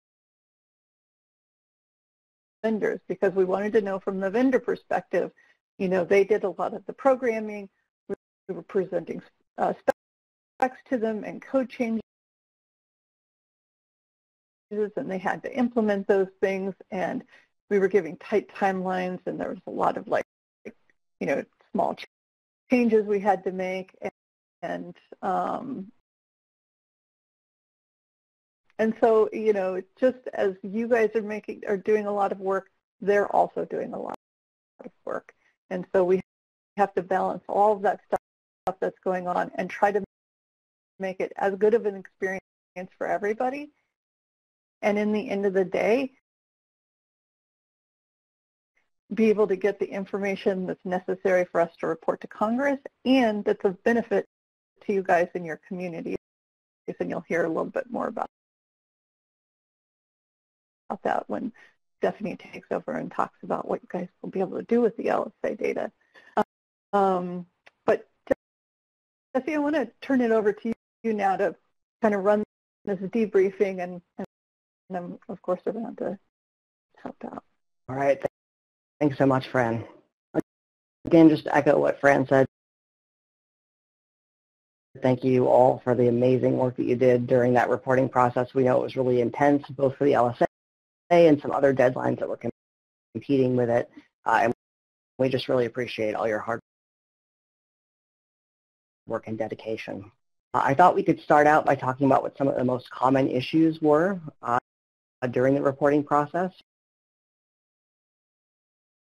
Speaker 2: vendors, because we wanted to know from the vendor perspective, they did a lot of the programming. We were presenting specs to them and code changes, and they had to implement those things, and we were giving tight timelines, and there was a lot of small changes we had to make, and so just as you guys are doing a lot of work, they're also doing a lot of work, and so we have to balance all of that stuff that's going on and try to make it as good of an experience for everybody. And in the end of the day, be able to get the information that's necessary for us to report to Congress, and that's of benefit to you guys in your community. And you'll hear a little bit more about that when Stephanie takes over and talks about what you guys will be able to do with the LSA data. But Jesse, I want to turn it over to you now to kind of run this debriefing, and I'm, of course, around to help out.
Speaker 6: All right. Thanks so much, Fran. Again, just to echo what Fran said, thank you all for the amazing work that you did during that reporting process. We know it was really intense, both for the LSA and some other deadlines that were competing with it. And we just really appreciate all your hard work and dedication. I thought we could start out by talking about what some of the most common issues were during the reporting process.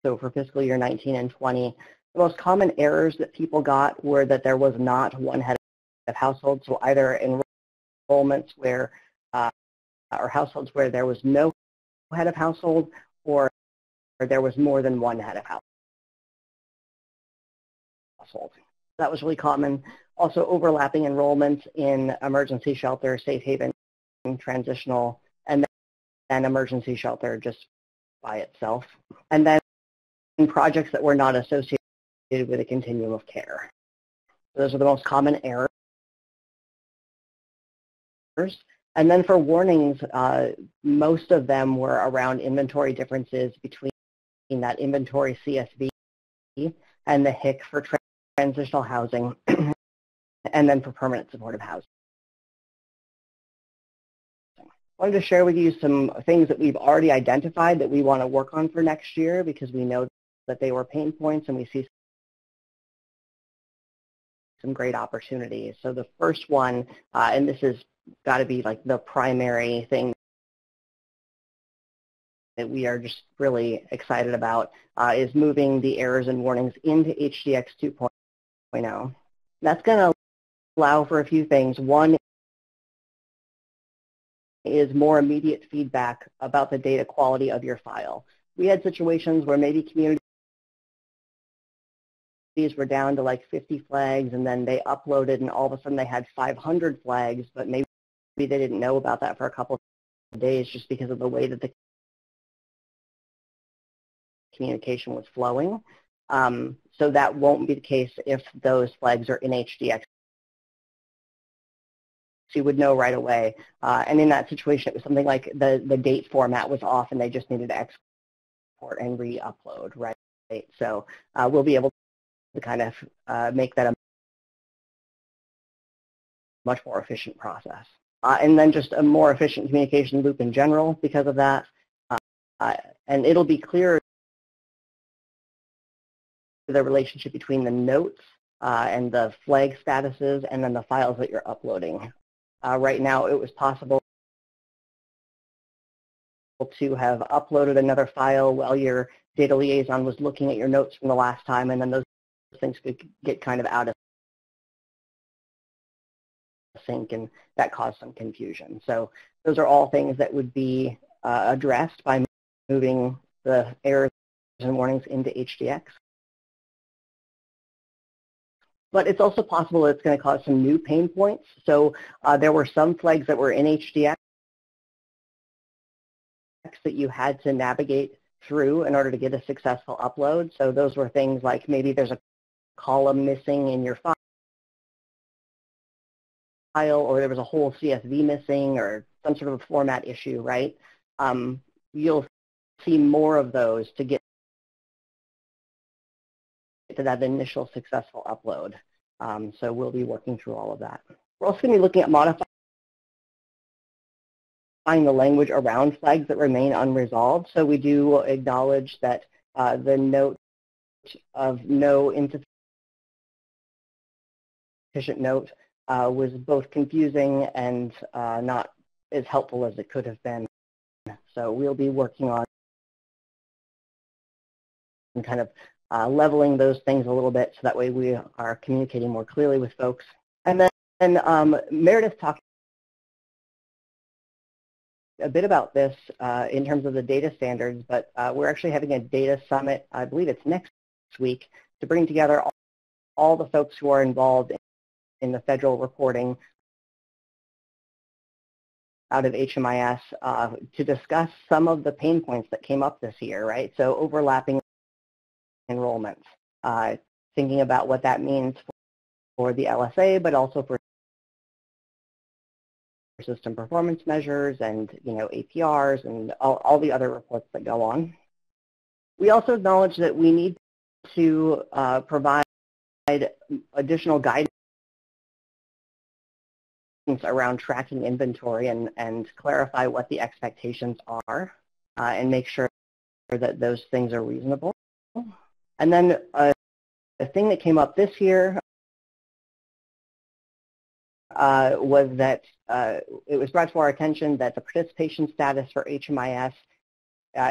Speaker 6: So for fiscal year 19 and 20, the most common errors that people got were that there was not one head of household, so either enrollments where, or households where there was no head of household, or there was more than one head of household. That was really common. Also overlapping enrollments in emergency shelter, safe haven transitional, and then emergency shelter just by itself. And then projects that were not associated with a continuum of care. Those are the most common errors. And then for warnings, most of them were around inventory differences between that inventory CSV and the HIC for transitional housing, and then for permanent supportive housing. I wanted to share with you some things that we've already identified that we want to work on for next year, because we know that they were pain points and we see some great opportunities. So the first one, and this has got to be like the primary thing that we are just really excited about, is moving the errors and warnings into HDX 2.0. That's going to allow for a few things. One is more immediate feedback about the data quality of your file. We had situations where maybe communities were down to like 50 flags, and then they uploaded and all of a sudden they had 500 flags, but maybe they didn't know about that for a couple of days just because of the way that the communication was flowing. So that won't be the case if those flags are in HDX. So you would know right away. And in that situation, it was something like the date format was off and they just needed to export and re-upload, right? So we'll be able to kind of make that a much more efficient process. And then just a more efficient communication loop in general because of that. And it'll be clearer the relationship between the notes and the flag statuses and then the files that you're uploading. Right now, it was possible to have uploaded another file while your data liaison was looking at your notes from the last time, and then those things could get kind of out of sync, and that caused some confusion. So those are all things that would be addressed by moving the errors and warnings into HDX. But it's also possible that it's going to cause some new pain points. So there were some flags that were in HDX that you had to navigate through in order to get a successful upload. So those were things like maybe there's a column missing in your file, or there was a whole CSV missing, or some sort of a format issue, right? You'll see more of those to get to that initial successful upload. So we'll be working through all of that. We're also going to be looking at modifying the language around flags that remain unresolved. So we do acknowledge that the note of no insufficient note was both confusing and not as helpful as it could have been. So we'll be working on kind of leveling those things a little bit so that way we are communicating more clearly with folks. And then Meredith talked a bit about this in terms of the data standards, but we're actually having a data summit, I believe it's next week, to bring together all the folks who are involved in the federal reporting out of HMIS to discuss some of the pain points that came up this year, right? So overlapping enrollments, thinking about what that means for the LSA, but also for system performance measures and, you know, APRs and all the other reports that go on. We also acknowledge that we need to provide additional guidance around tracking inventory and clarify what the expectations are and make sure that those things are reasonable. And then a thing that came up this year was that it was brought to our attention that the participation status for HMIS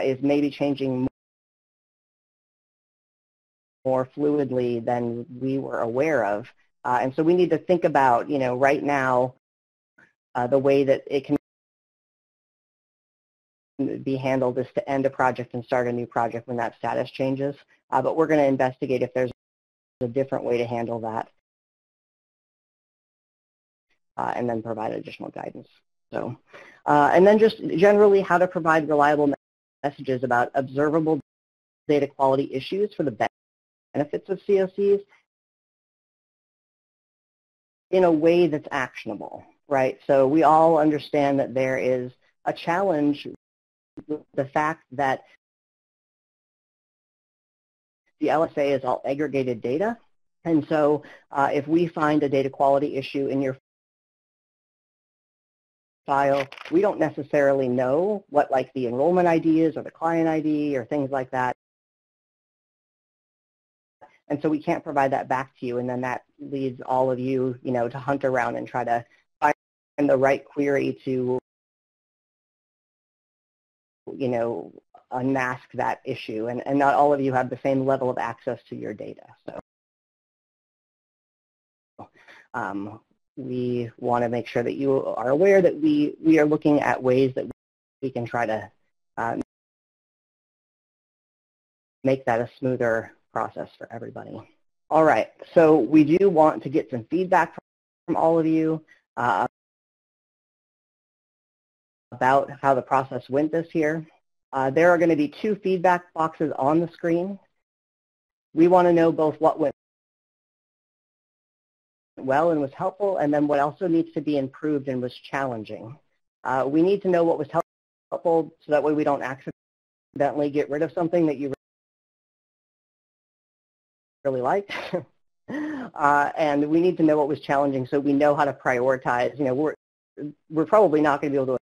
Speaker 6: is maybe changing more fluidly than we were aware of. And so we need to think about, you know, right now, the way that it can be handled is to end a project and start a new project when that status changes. But we're going to investigate if there's a different way to handle that and then provide additional guidance. So, and then just generally how to provide reliable messages about observable data quality issues for the benefits of COCs in a way that's actionable, right? So we all understand that there is a challenge with the fact that the LSA is all aggregated data. And so if we find a data quality issue in your file, we don't necessarily know what like the enrollment ID is or the client ID or things like that. And so we can't provide that back to you, and then that leads all of you, to hunt around and try to find the right query to, unmask that issue. And not all of you have the same level of access to your data. So we want to make sure that you are aware that we are looking at ways that we can try to make that a smoother process for everybody. All right, so we do want to get some feedback from all of you about how the process went this year. There are going to be 2 feedback boxes on the screen. We want to know both what went well and was helpful, and then what also needs to be improved and was challenging. We need to know what was helpful so that way we don't accidentally get rid of something that you really liked. And we need to know what was challenging so we know how to prioritize. We're probably not going to be able to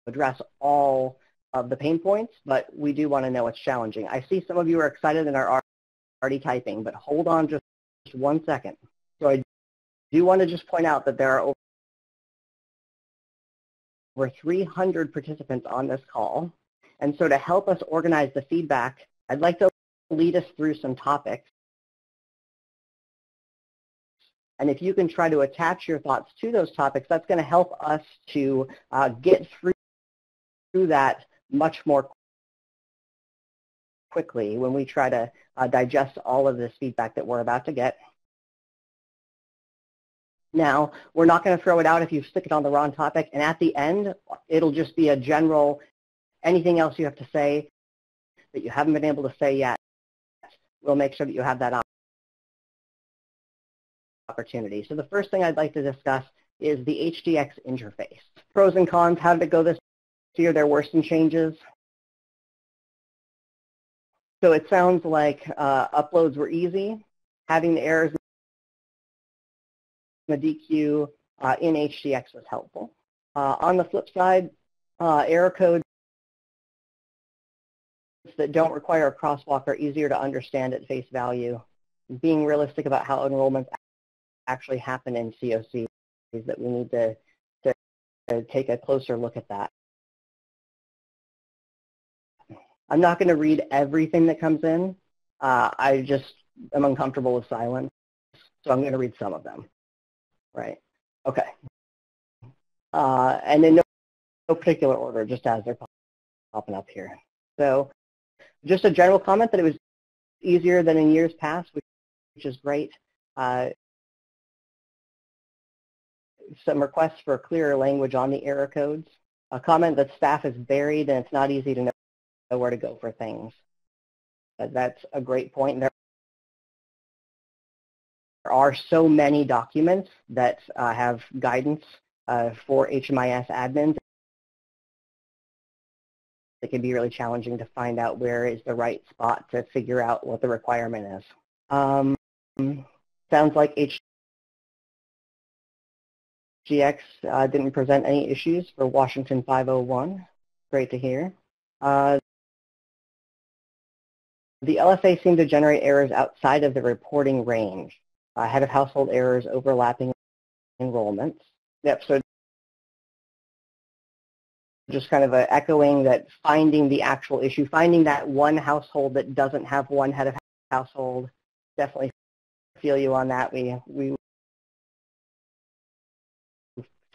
Speaker 6: address all of the pain points, but we do want to know what's challenging. I see some of you are excited and are already typing, but hold on just 1 second. So I do want to just point out that there are over 300 participants on this call. And so to help us organize the feedback, I'd like to lead us through some topics. And if you can try to attach your thoughts to those topics, that's going to help us to get through that much more quickly when we try to digest all of this feedback that we're about to get. Now, we're not going to throw it out if you stick it on the wrong topic, and at the end, it'll just be a general, anything else you have to say that you haven't been able to say yet, we'll make sure that you have that opportunity. So the first thing I'd like to discuss is the HDX interface. Pros and cons, how did it go this year? There were some changes. So it sounds like uploads were easy. Having the errors in the DQ in HDX was helpful. On the flip side, error codes that don't require a crosswalk are easier to understand at face value. Being realistic about how enrollments actually happen in COC is that we need to take a closer look at that. I'm not going to read everything that comes in. I just am uncomfortable with silence, so I'm going to read some of them. Right. Okay. And in no particular order, just as they're popping up here. So just a general comment that it was easier than in years past, which is great. Some requests for clearer language on the error codes. A comment that staff is buried and it's not easy to know where to go for things. That's a great point. There are so many documents that have guidance for HMIS admins. It can be really challenging to find out where is the right spot to figure out what the requirement is. Sounds like HGX didn't present any issues for Washington 501. Great to hear. The LSA seemed to generate errors outside of the reporting range. Head of household errors overlapping enrollments. Yep, so just kind of echoing that, finding the actual issue, finding that one household that doesn't have one head of household. Definitely feel you on that. We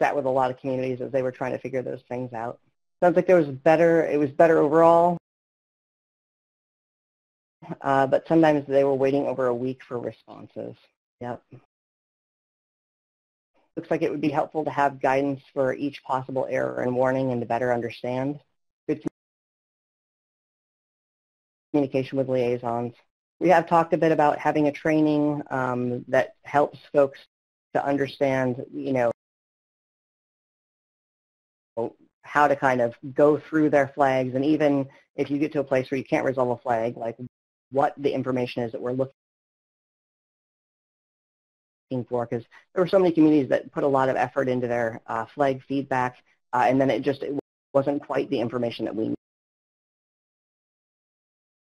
Speaker 6: sat with a lot of communities as they were trying to figure those things out. Sounds like it was better overall, but sometimes they were waiting over a week for responses. Yep. looks like it would be helpful to have guidance for each possible error and warning and to better understand. Good communication with liaisons. We have talked a bit about having a training that helps folks to understand, how to kind of go through their flags, and even if you get to a place where you can't resolve a flag, like what the information is that we're looking for, because there were so many communities that put a lot of effort into their flag feedback, and then it wasn't quite the information that we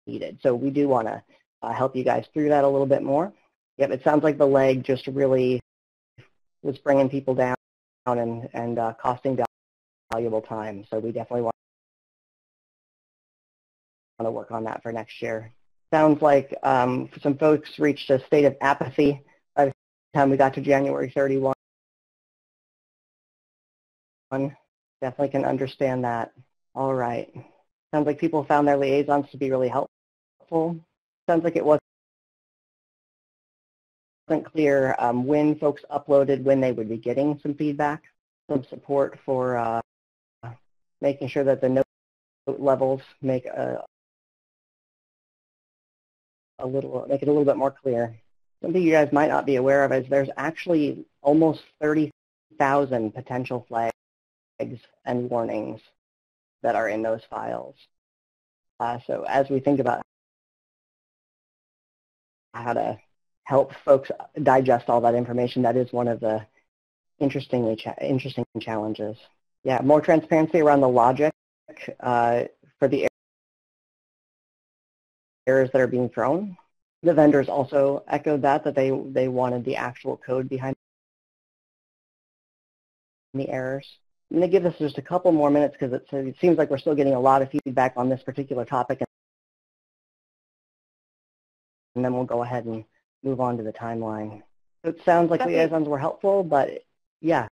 Speaker 6: needed. So we do want to help you guys through that a little bit more. Yep, it sounds like the leg just really was bringing people down and costing valuable time. So we definitely want to work on that for next year. Sounds like some folks reached a state of apathy by the time we got to January 31. Definitely can understand that. All right. Sounds like people found their liaisons to be really helpful. Sounds like it wasn't clear when folks uploaded, when they would be getting some feedback, some support for making sure that the note levels make it a little bit more clear. Something you guys might not be aware of is there's actually almost 30,000 potential flags and warnings that are in those files. So as we think about how to help folks digest all that information, that is one of the interesting challenges. Yeah, more transparency around the logic for the errors that are being thrown. The vendors also echoed that they wanted the actual code behind the errors. I'm going to give this just a couple more minutes because it seems like we're still getting a lot of feedback on this particular topic, and then we'll go ahead and move on to the timeline. So it sounds like liaisons were helpful, but yeah.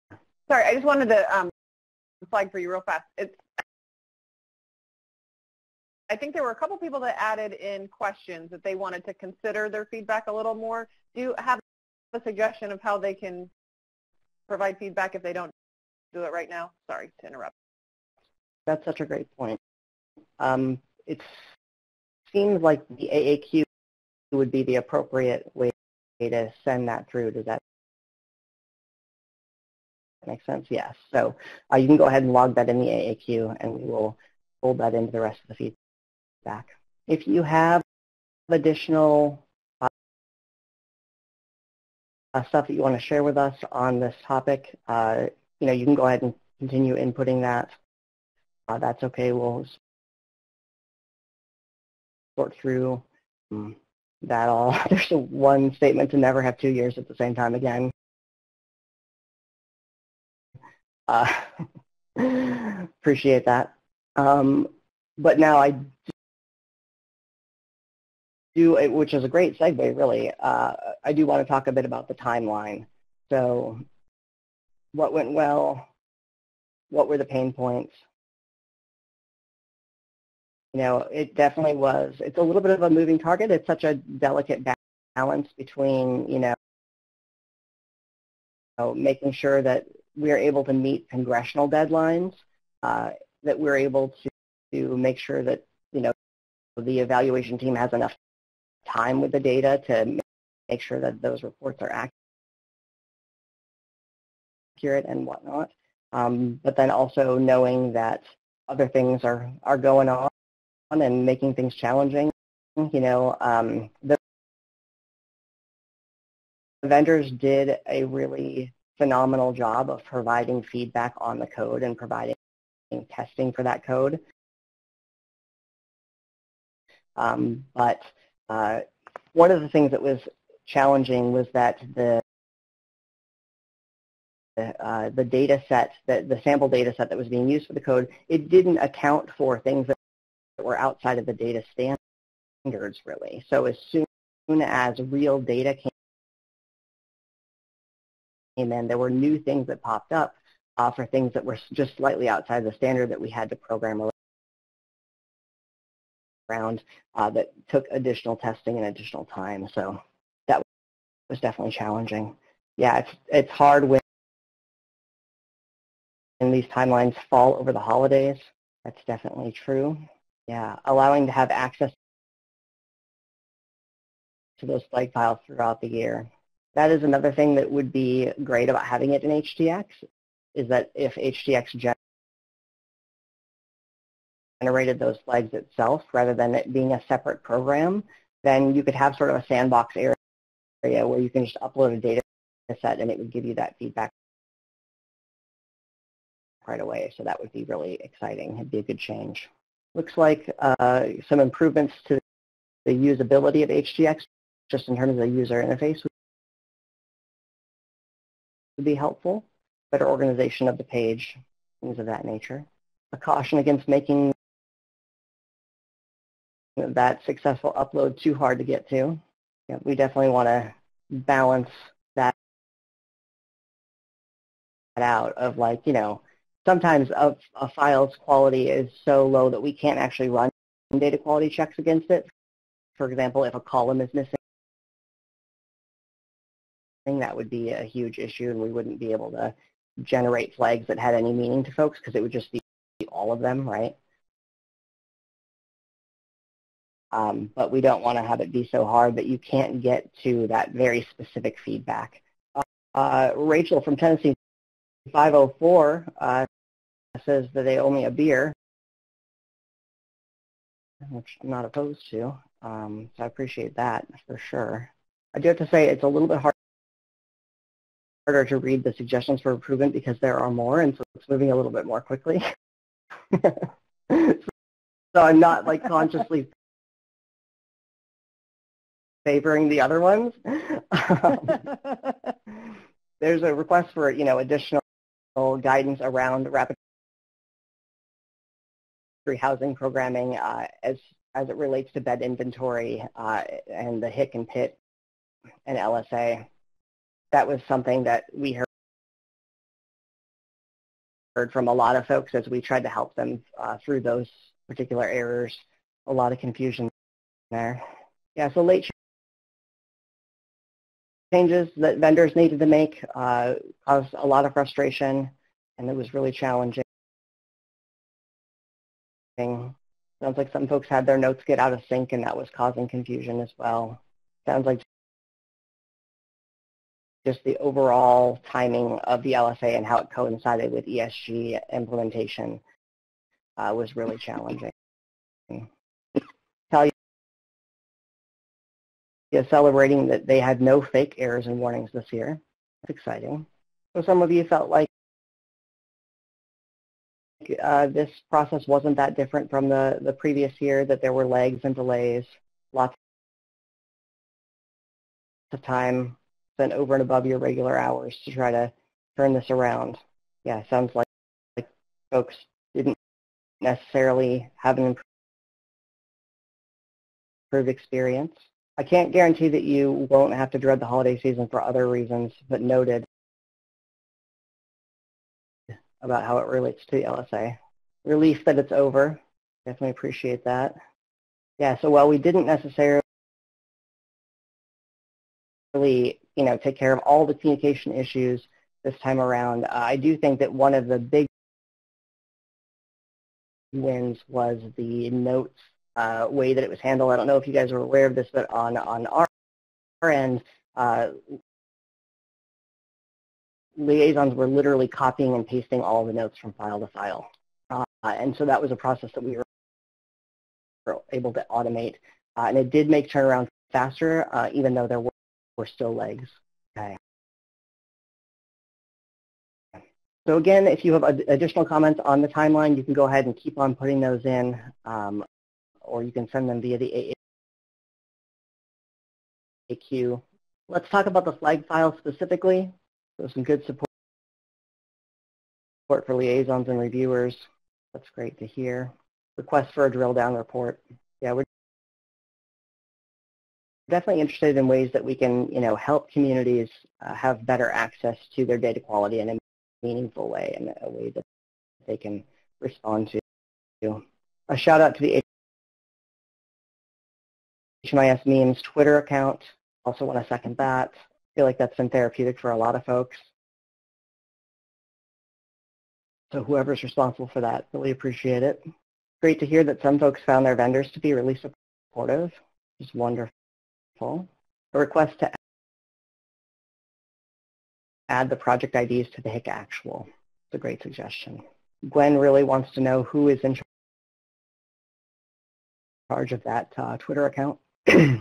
Speaker 5: Sorry, I just wanted to flag for you real fast. I think there were a couple people that added in questions that they wanted to consider their feedback a little more. Do you have a suggestion of how they can provide feedback if they don't do it right now? Sorry to interrupt.
Speaker 6: That's such a great point. It seems like the AAQ would be the appropriate way to send that through. Does that make sense? Yes. So you can go ahead and log that in the AAQ, and we will fold that into the rest of the feedback. If you have additional stuff that you want to share with us on this topic, you can go ahead and continue inputting that. That's okay. We'll sort through that all. There's one statement to never have 2 years at the same time again. Appreciate that. But now I do, which is a great segue, really. I do want to talk a bit about the timeline. So what went well? What were the pain points? It definitely was. It's a little bit of a moving target. It's such a delicate balance between, making sure that we're able to meet congressional deadlines, that we're able to make sure that, the evaluation team has enough time with the data to make sure that those reports are accurate and whatnot. But then also knowing that other things are going on and making things challenging. The vendors did a really phenomenal job of providing feedback on the code and providing testing for that code. But one of the things that was challenging was that the data set, the sample data set that was being used for the code, it didn't account for things that were outside of the data standards, really. So as soon as real data came in, there were new things that popped up for things that were just slightly outside the standard that we had to program around that took additional testing and additional time. So that was definitely challenging. Yeah, it's hard when these timelines fall over the holidays. That's definitely true. Yeah, allowing to have access to those flag files throughout the year. That is another thing that would be great about having it in HDX, is that if HDX generated those flags itself rather than it being a separate program, then you could have sort of a sandbox area where you can just upload a data set and it would give you that feedback right away. So that would be really exciting. It'd be a good change. Looks like some improvements to the usability of HDX, just in terms of the user interface, would be helpful. Better organization of the page, things of that nature. A caution against making that successful upload too hard to get to. Yeah, we definitely want to balance that out of, like, you know, sometimes a file's quality is so low that we can't actually run data quality checks against it. For example, if a column is missing, that would be a huge issue, and we wouldn't be able to generate flags that had any meaning to folks because it would just be all of them, right? But we don't want to have it be so hard that you can't get to that very specific feedback. Rachel from Tennessee 504 says that they owe me a beer, which I'm not opposed to. So I appreciate that for sure. I do have to say it's a little bit harder to read the suggestions for improvement because there are more, and so it's moving a little bit more quickly. So I'm not, like, consciously favoring the other ones. There's a request for, you know, additional guidance around rapid housing programming as it relates to bed inventory and the HIC and PIT and LSA. That was something that we heard from a lot of folks as we tried to help them through those particular errors. A lot of confusion there. Yeah, so late changes that vendors needed to make caused a lot of frustration, and it was really challenging. Sounds like some folks had their notes get out of sync, and that was causing confusion as well. Sounds like just the overall timing of the LSA and how it coincided with ESG implementation was really challenging. Tell you, celebrating that they had no fake errors and warnings this year. That's exciting. So some of you felt like this process wasn't that different from the previous year, that there were lags and delays, lots of time spent over and above your regular hours to try to turn this around. Yeah, sounds like folks didn't necessarily have an improved experience. I can't guarantee that you won't have to dread the holiday season for other reasons, but noted about how it relates to the LSA. Relief that it's over. Definitely appreciate that. Yeah, so while we didn't necessarily, you know, take care of all the communication issues this time around, I do think that one of the big wins was the notes way that it was handled. I don't know if you guys are aware of this, but on our end, liaisons were literally copying and pasting all the notes from file to file. And so that was a process that we were able to automate. And it did make turnaround faster, even though there were still lags. Okay. So again, if you have additional comments on the timeline, you can go ahead and keep on putting those in, or you can send them via the AAQ. Let's talk about the flag file specifically. So some good support for liaisons and reviewers. That's great to hear. Request for a drill down report. Yeah, we're definitely interested in ways that we can, you know, help communities have better access to their data quality in a meaningful way, and a way that they can respond to. A shout out to the HMIS Memes Twitter account. Also want to second that. I feel like that's been therapeutic for a lot of folks. So whoever's responsible for that, really appreciate it. Great to hear that some folks found their vendors to be really supportive. It's wonderful. A request to add the project IDs to the HIC actual. It's a great suggestion. Gwen really wants to know who is in charge of that Twitter account. So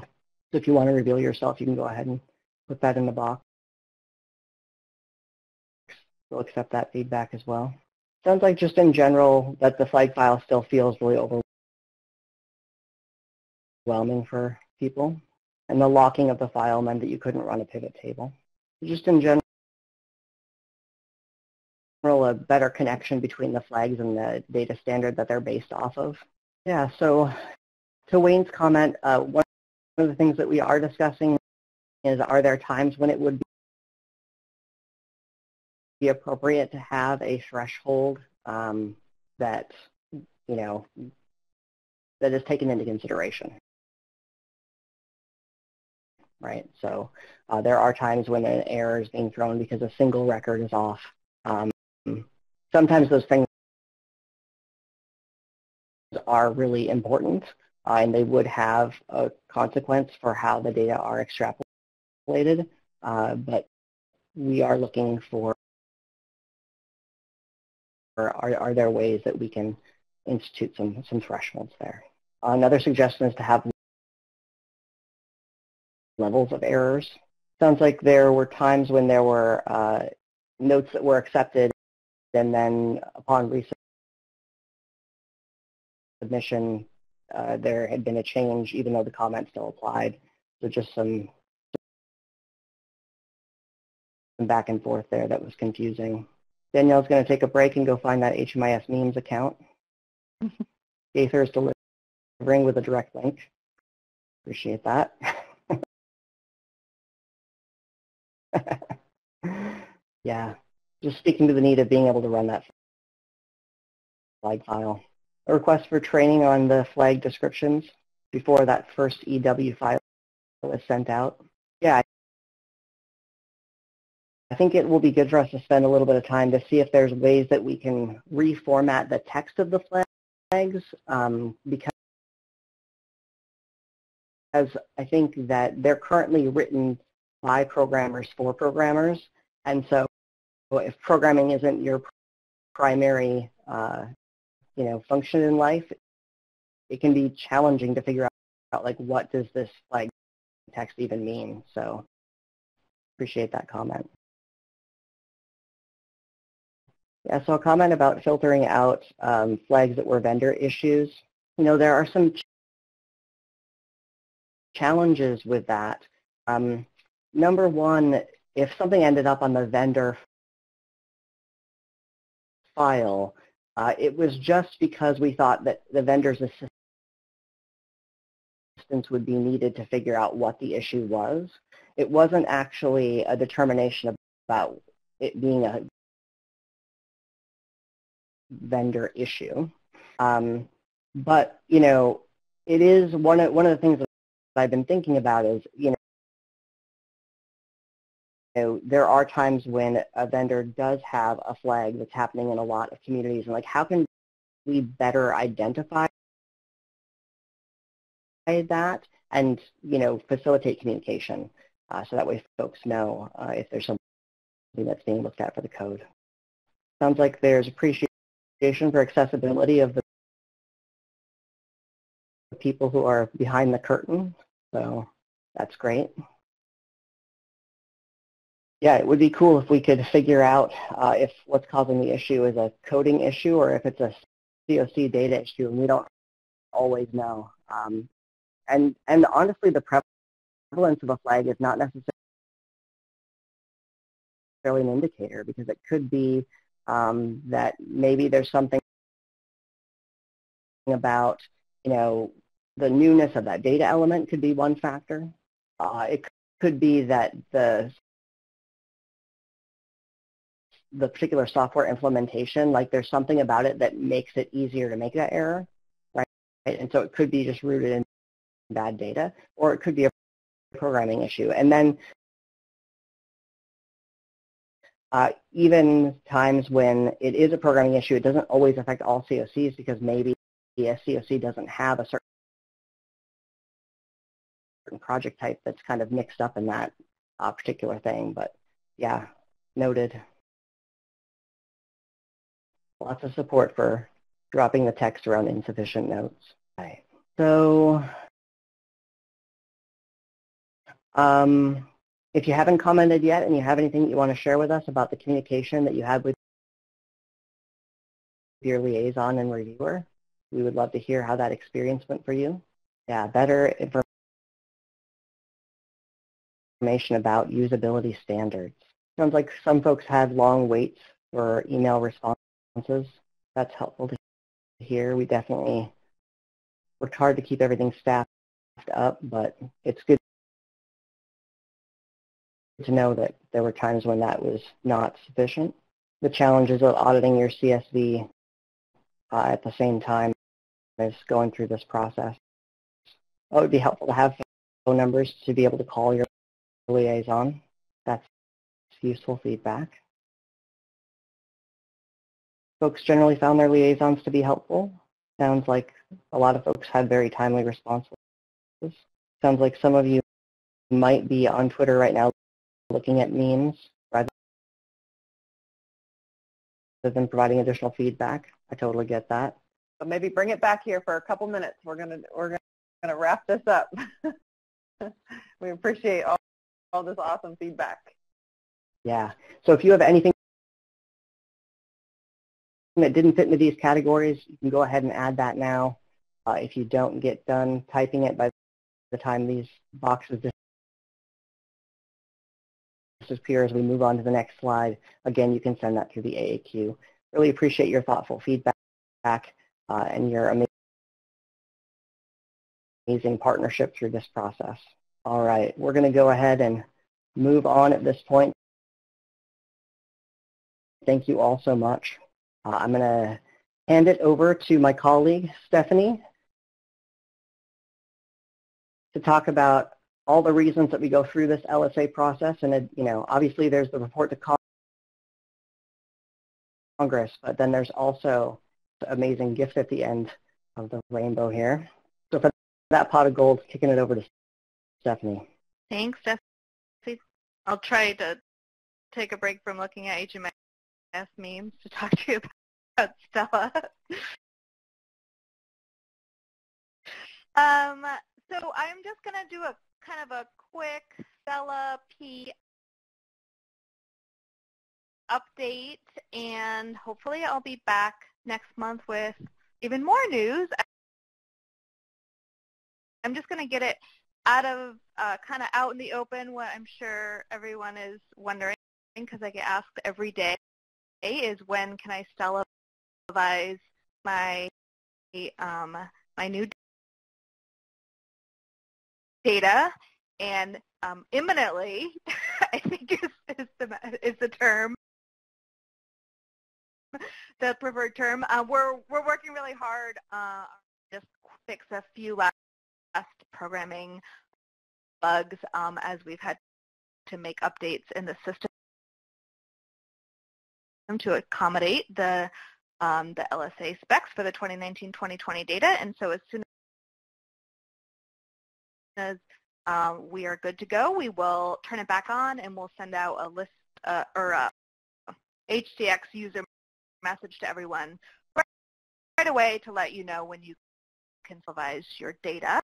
Speaker 6: if you want to reveal yourself, you can go ahead and put that in the box. We'll accept that feedback as well. Sounds like just in general that the flag file still feels really overwhelming for people. And the locking of the file meant that you couldn't run a pivot table. Just in general, a better connection between the flags and the data standard that they're based off of. Yeah, so to Wayne's comment, one of the things that we are discussing is, are there times when it would be appropriate to have a threshold that, that is taken into consideration, right? So there are times when an error is being thrown because a single record is off. Sometimes those things are really important, and they would have a consequence for how the data are extrapolated, but we are looking for, are there ways that we can institute some thresholds there. Another suggestion is to have levels of errors. Sounds like there were times when there were notes that were accepted, and then upon resubmission, there had been a change even though the comment still applied. So just some back and forth there that was confusing. Danielle's going to take a break and go find that HMIS memes account. Gaither is delivering with a direct link. Appreciate that. Yeah, just speaking to the need of being able to run that flag file. A request for training on the flag descriptions before that first EW file is sent out. Yeah, I think it will be good for us to spend a little bit of time to see if there's ways that we can reformat the text of the flags, because I think that they're currently written by programmers for programmers, and so if programming isn't your primary function in life, it can be challenging to figure out like, what does this flag text even mean? So appreciate that comment. Yeah, so a comment about filtering out flags that were vendor issues. There are some challenges with that. Number one, if something ended up on the vendor file, it was just because we thought that the vendor's assistance would be needed to figure out what the issue was. It wasn't actually a determination about it being a vendor issue. But, it is one of the things that I've been thinking about is, there are times when a vendor does have a flag that's happening in a lot of communities, and like, how can we better identify that and, facilitate communication so that way folks know if there's something that's being looked at for the code. Sounds like there's appreciation for accessibility of the people who are behind the curtain, so that's great. Yeah, it would be cool if we could figure out if what's causing the issue is a coding issue or if it's a COC data issue, and we don't always know. And honestly, the prevalence of a flag is not necessarily an indicator, because it could be that maybe there's something about, the newness of that data element could be one factor. It could be that the particular software implementation, like there's something about it that makes it easier to make that error, right? And so it could be just rooted in bad data, or it could be a programming issue. And then even times when it is a programming issue, it doesn't always affect all COCs because maybe a COC doesn't have a certain project type that's kind of mixed up in that particular thing. But yeah, noted. Lots of support for dropping the text around insufficient notes. Right. So if you haven't commented yet and you have anything that you want to share with us about the communication that you had with your liaison and reviewer, we would love to hear how that experience went for you. Yeah, better information about usability standards. Sounds like some folks had long waits for email responses. That's helpful to hear. We definitely worked hard to keep everything staffed up, but it's good to know that there were times when that was not sufficient. The challenges of auditing your CSV at the same time as going through this process. Oh, it would be helpful to have phone numbers to be able to call your liaison. That's useful feedback. Folks generally found their liaisons to be helpful. Sounds like a lot of folks had very timely responses. Sounds like some of you might be on Twitter right now looking at memes rather than providing additional feedback. I totally get that.
Speaker 5: But maybe bring it back here for a couple minutes. We're gonna wrap this up. We appreciate all this awesome feedback.
Speaker 6: Yeah. So if you have anything that didn't fit into these categories, you can go ahead and add that now. If you don't get done typing it by the time these boxes disappear as we move on to the next slide, again, you can send that through the AAQ. Really appreciate your thoughtful feedback and your amazing partnership through this process. All right, we're going to go ahead and move on at this point. Thank you all so much. I'm going to hand it over to my colleague, Stephanie, to talk about all the reasons that we go through this LSA process. And, obviously there's the report to Congress, but then there's also the amazing gift at the end of the rainbow here. So for that pot of gold, kicking it over to Stephanie.
Speaker 2: Thanks, Stephanie. I'll try to take a break from looking at HMIS memes to talk to you about Stella. So I'm just going to do a kind of a quick Stella P update, and hopefully I'll be back next month with even more news. I'm just going to get it out in the open. What I'm sure everyone is wondering, because I get asked every day, is when can I Stellarize my my new data, and imminently, I think is the term, the preferred term. We're working really hard just fix a few last programming bugs as we've had to make updates in the system to accommodate the LSA specs for the 2019-2020 data. And so as soon as we are good to go, we will turn it back on and we'll send out a list or a HDX user message to everyone right away to let you know when you can revise your data.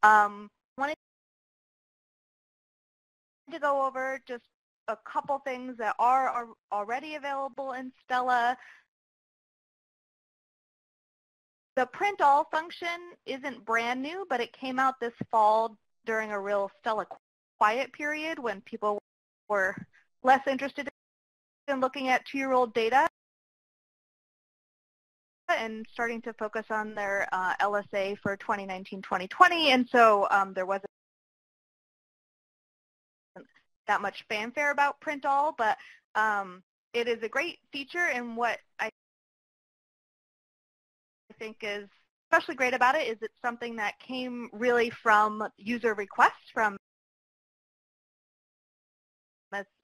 Speaker 2: Wanted to go over just a couple things that are already available in Stella. The print all function isn't brand new, but it came out this fall during a real Stella quiet period when people were less interested in looking at 2-year-old data and starting to focus on their LSA for 2019-2020. And so there wasn't that much fanfare about print all, but it is a great feature, and what I think is especially great about it is it's something that came really from user requests from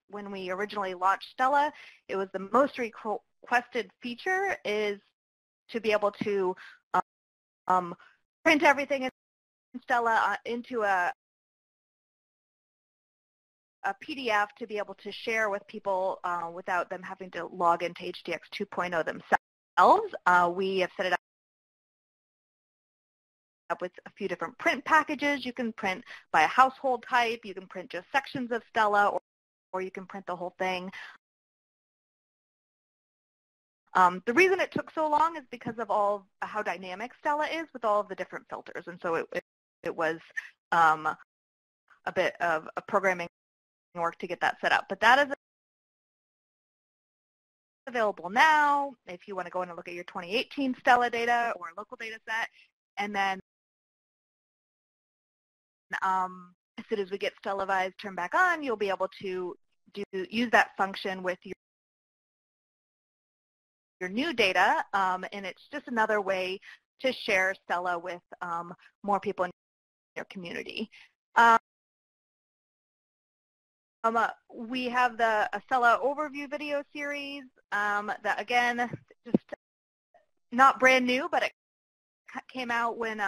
Speaker 7: when we originally launched Stella, it was the most requested feature is to be able to print everything in Stella into a PDF to be able to share with people without them having to log into HDX 2.0 themselves. We have set it up with a few different print packages. You can print by a household type, you can print just sections of Stella, or you can print the whole thing. The reason it took so long is because of how dynamic Stella is with all of the different filters, and so it was a bit of a programming work to get that set up. But that is available now if you want to go in and look at your 2018 Stella data or local data set, and then as soon as we get Stellavise turned back on, you'll be able to use that function with your new data, and it's just another way to share Stella with more people in your community. We have the Stella overview video series that, again, just not brand new, but it came out when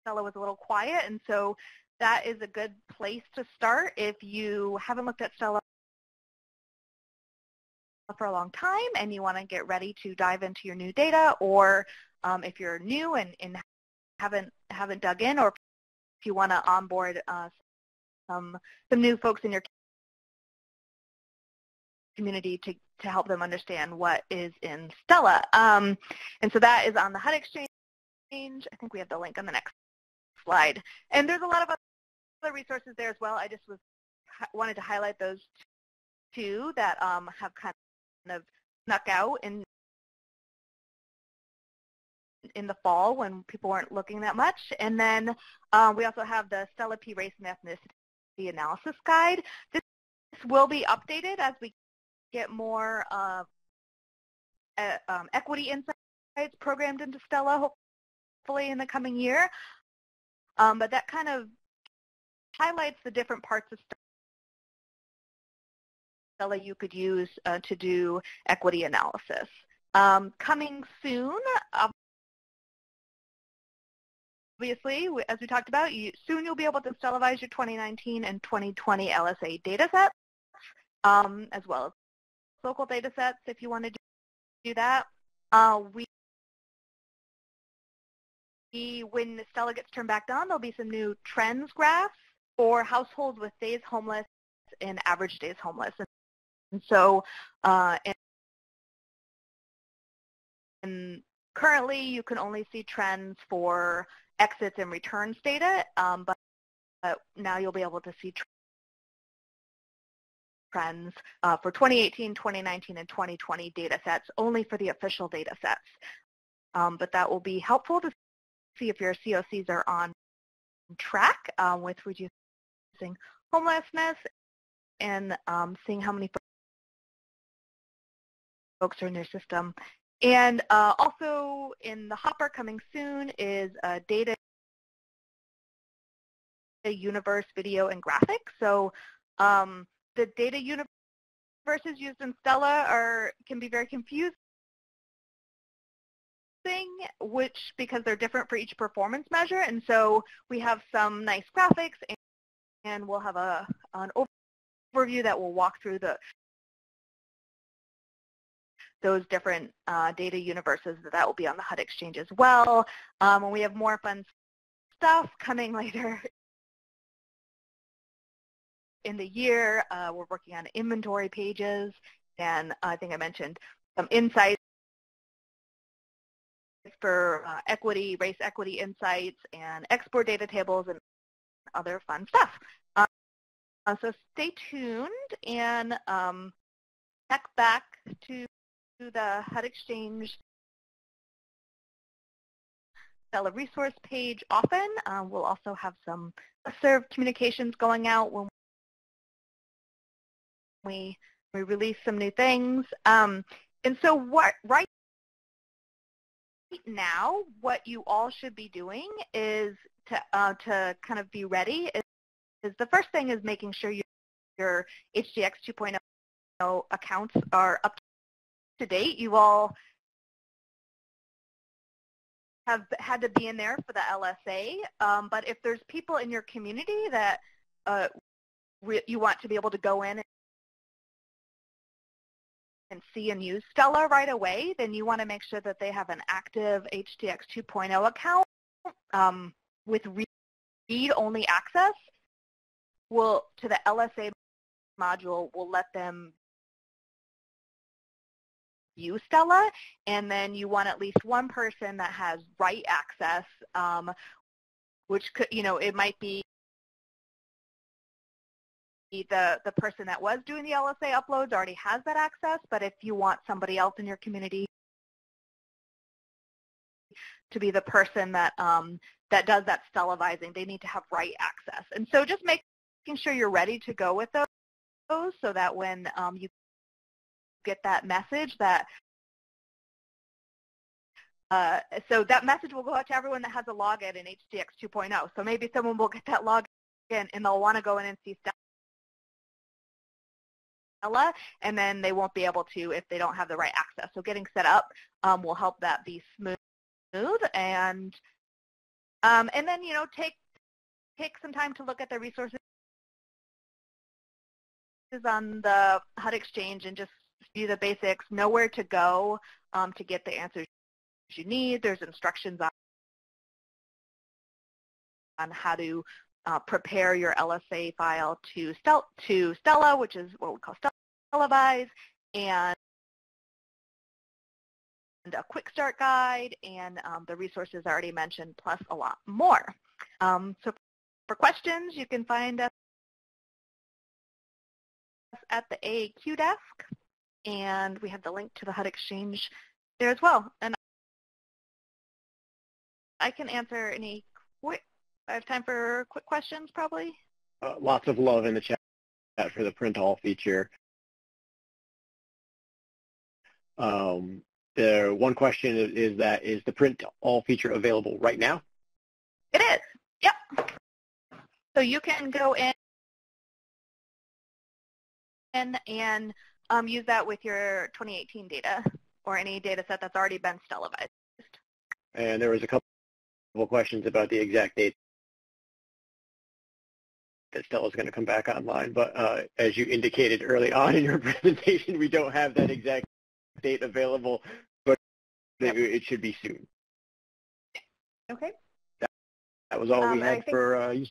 Speaker 7: Stella was a little quiet, and so that is a good place to start if you haven't looked at Stella for a long time and you want to get ready to dive into your new data, or if you're new and haven't dug in, or if you want to onboard some new folks in your community to help them understand what is in Stella. And so that is on the HUD Exchange. I think we have the link on the next slide. And there's a lot of other resources there as well. I just wanted to highlight those two that have kind of snuck out in the fall when people weren't looking that much. And then we also have the Stella P Race and Ethnicity Analysis Guide. This will be updated as we get more equity insights programmed into Stella, hopefully in the coming year. But that kind of highlights the different parts of Stella you could use to do equity analysis. Coming soon, obviously, as we talked about, soon you'll be able to Stellavise your 2019 and 2020 LSA data sets, as well as local data sets if you want to do that. When Stella gets turned back on, there'll be some new trends graphs for households with days homeless and average days homeless. And so and currently you can only see trends for exits and returns data, but now you'll be able to see trends for 2018, 2019, and 2020 data sets, only for the official data sets. But that will be helpful to see if your COCs are on track with reducing homelessness and seeing how many folks are in your system. And also in the hopper coming soon is data universe video and graphics. So the data universes used in Stella can be very confusing, because they're different for each performance measure. And so we have some nice graphics, and we'll have an overview that will walk through those different data universes. That will be on the HUD Exchange as well. And we have more fun stuff coming later in the year. We're working on inventory pages, and I think I mentioned some insights for race equity insights, and export data tables, and other fun stuff. So stay tuned and check back to the HUD Exchange Stella resource page often. We'll also have some serve communications going out when we release some new things. And so right now, what you all should be doing is to kind of be ready the first thing is making sure your HDX 2.0 accounts are up to date. You all have had to be in there for the LSA, but if there's people in your community that you want to be able to go in and see and use Stella right away, then you want to make sure that they have an active HDX 2.0 account with read-only access to the LSA module will let them view Stella, and then you want at least one person that has write access, which could, it might be the person that was doing the LSA uploads already has that access, but if you want somebody else in your community to be the person that that does that Stellavizing, they need to have write access. And so just making sure you're ready to go with those so that when you get that message that so that message will go out to everyone that has a login in HDX 2.0. So maybe someone will get that login and they'll want to go in and see Stella, and then they won't be able to if they don't have the right access. So getting set up will help that be smooth, and then take some time to look at the resources on the HUD Exchange and just view the basics, know where to go to get the answers you need. There's instructions on how to prepare your LSA file to Stella, which is what we call Stellavize, and a quick start guide, and the resources I already mentioned, plus a lot more. So for questions, you can find us at the AAQ desk, and we have the link to the HUD Exchange there as well. And I can answer any quick, I have time for quick questions probably.
Speaker 3: Lots of love in the chat for the print all feature. The one question is the print all feature available right now?
Speaker 7: It is, yep. So you can go in and use that with your 2018 data or any data set that's already been Stellavized.
Speaker 3: And there was a couple of questions about the exact date that Stella's going to come back online, but as you indicated early on in your presentation, we don't have that exact date available, but it should be soon.
Speaker 7: Okay.
Speaker 3: That was all we had for you.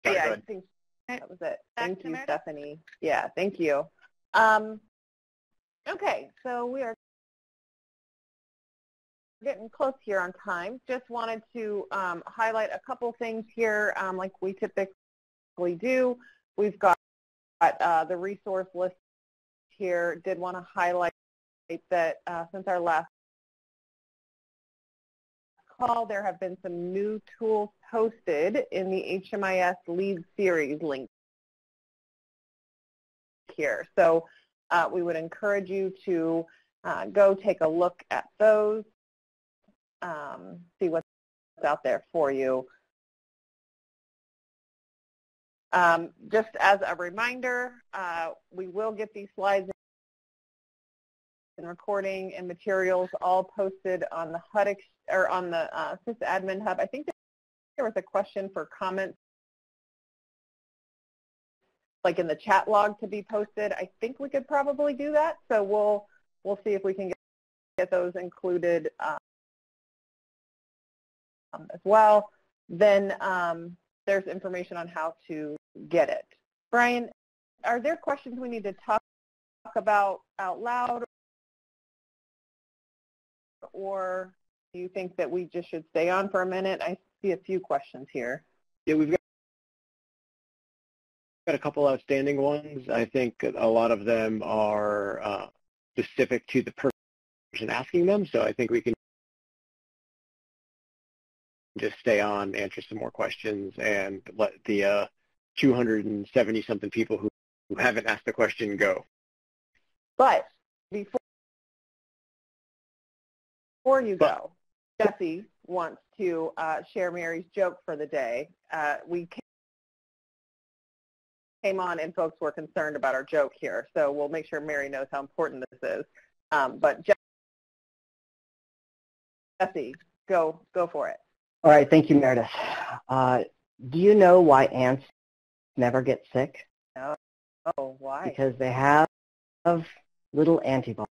Speaker 5: Yeah, I think that was it. Thank you, Stephanie. Yeah, thank you. Okay, so we are getting close here on time. Just wanted to highlight a couple things here like we typically do. We've got the resource list here. Did want to highlight that since our last call, there have been some new tools posted in the HMIS Lead Series link here. So we would encourage you to go take a look at those, see what's out there for you. Just as a reminder, we will get these slides and recording and materials all posted on the HUD or on the SysAdmin Hub. I think there was a question for comments, like in the chat log, to be posted. I think we could probably do that. So we'll see if we can get those included as well. Then there's information on how to get it. Brian, are there questions we need to talk about out loud, or do you think that we just should stay on for a minute? I see a few questions here.
Speaker 3: Yeah, we've got a couple outstanding ones. I think a lot of them are specific to the person asking them, so I think we can just stay on, answer some more questions, and let the 270-something people who haven't asked the question go.
Speaker 5: But before you go, Jesse, wants to share Mary's joke for the day. We came on and folks were concerned about our joke here, so we'll make sure Mary knows how important this is. But Jesse, go for it.
Speaker 6: All right, thank you, Meredith. Do you know why ants never get sick?
Speaker 5: No. Oh, why?
Speaker 6: Because they have little antibodies.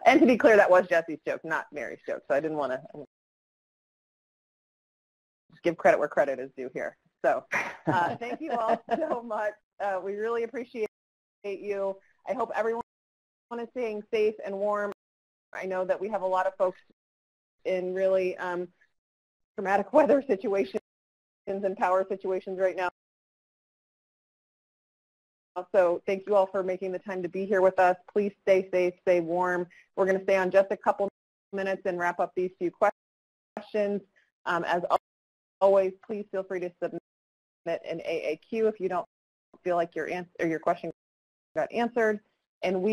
Speaker 5: And to be clear, that was Jesse's joke, not Mary's joke, so I didn't want to give credit where credit is due here. So thank you all so much. We really appreciate you. I hope everyone is staying safe and warm. I know that we have a lot of folks in really dramatic weather situations and power situations right now. So thank you all for making the time to be here with us. Please stay safe, stay warm. We're going to stay on just a couple minutes and wrap up these few questions. As always, please feel free to submit an AAQ if you don't feel like your question got answered. And we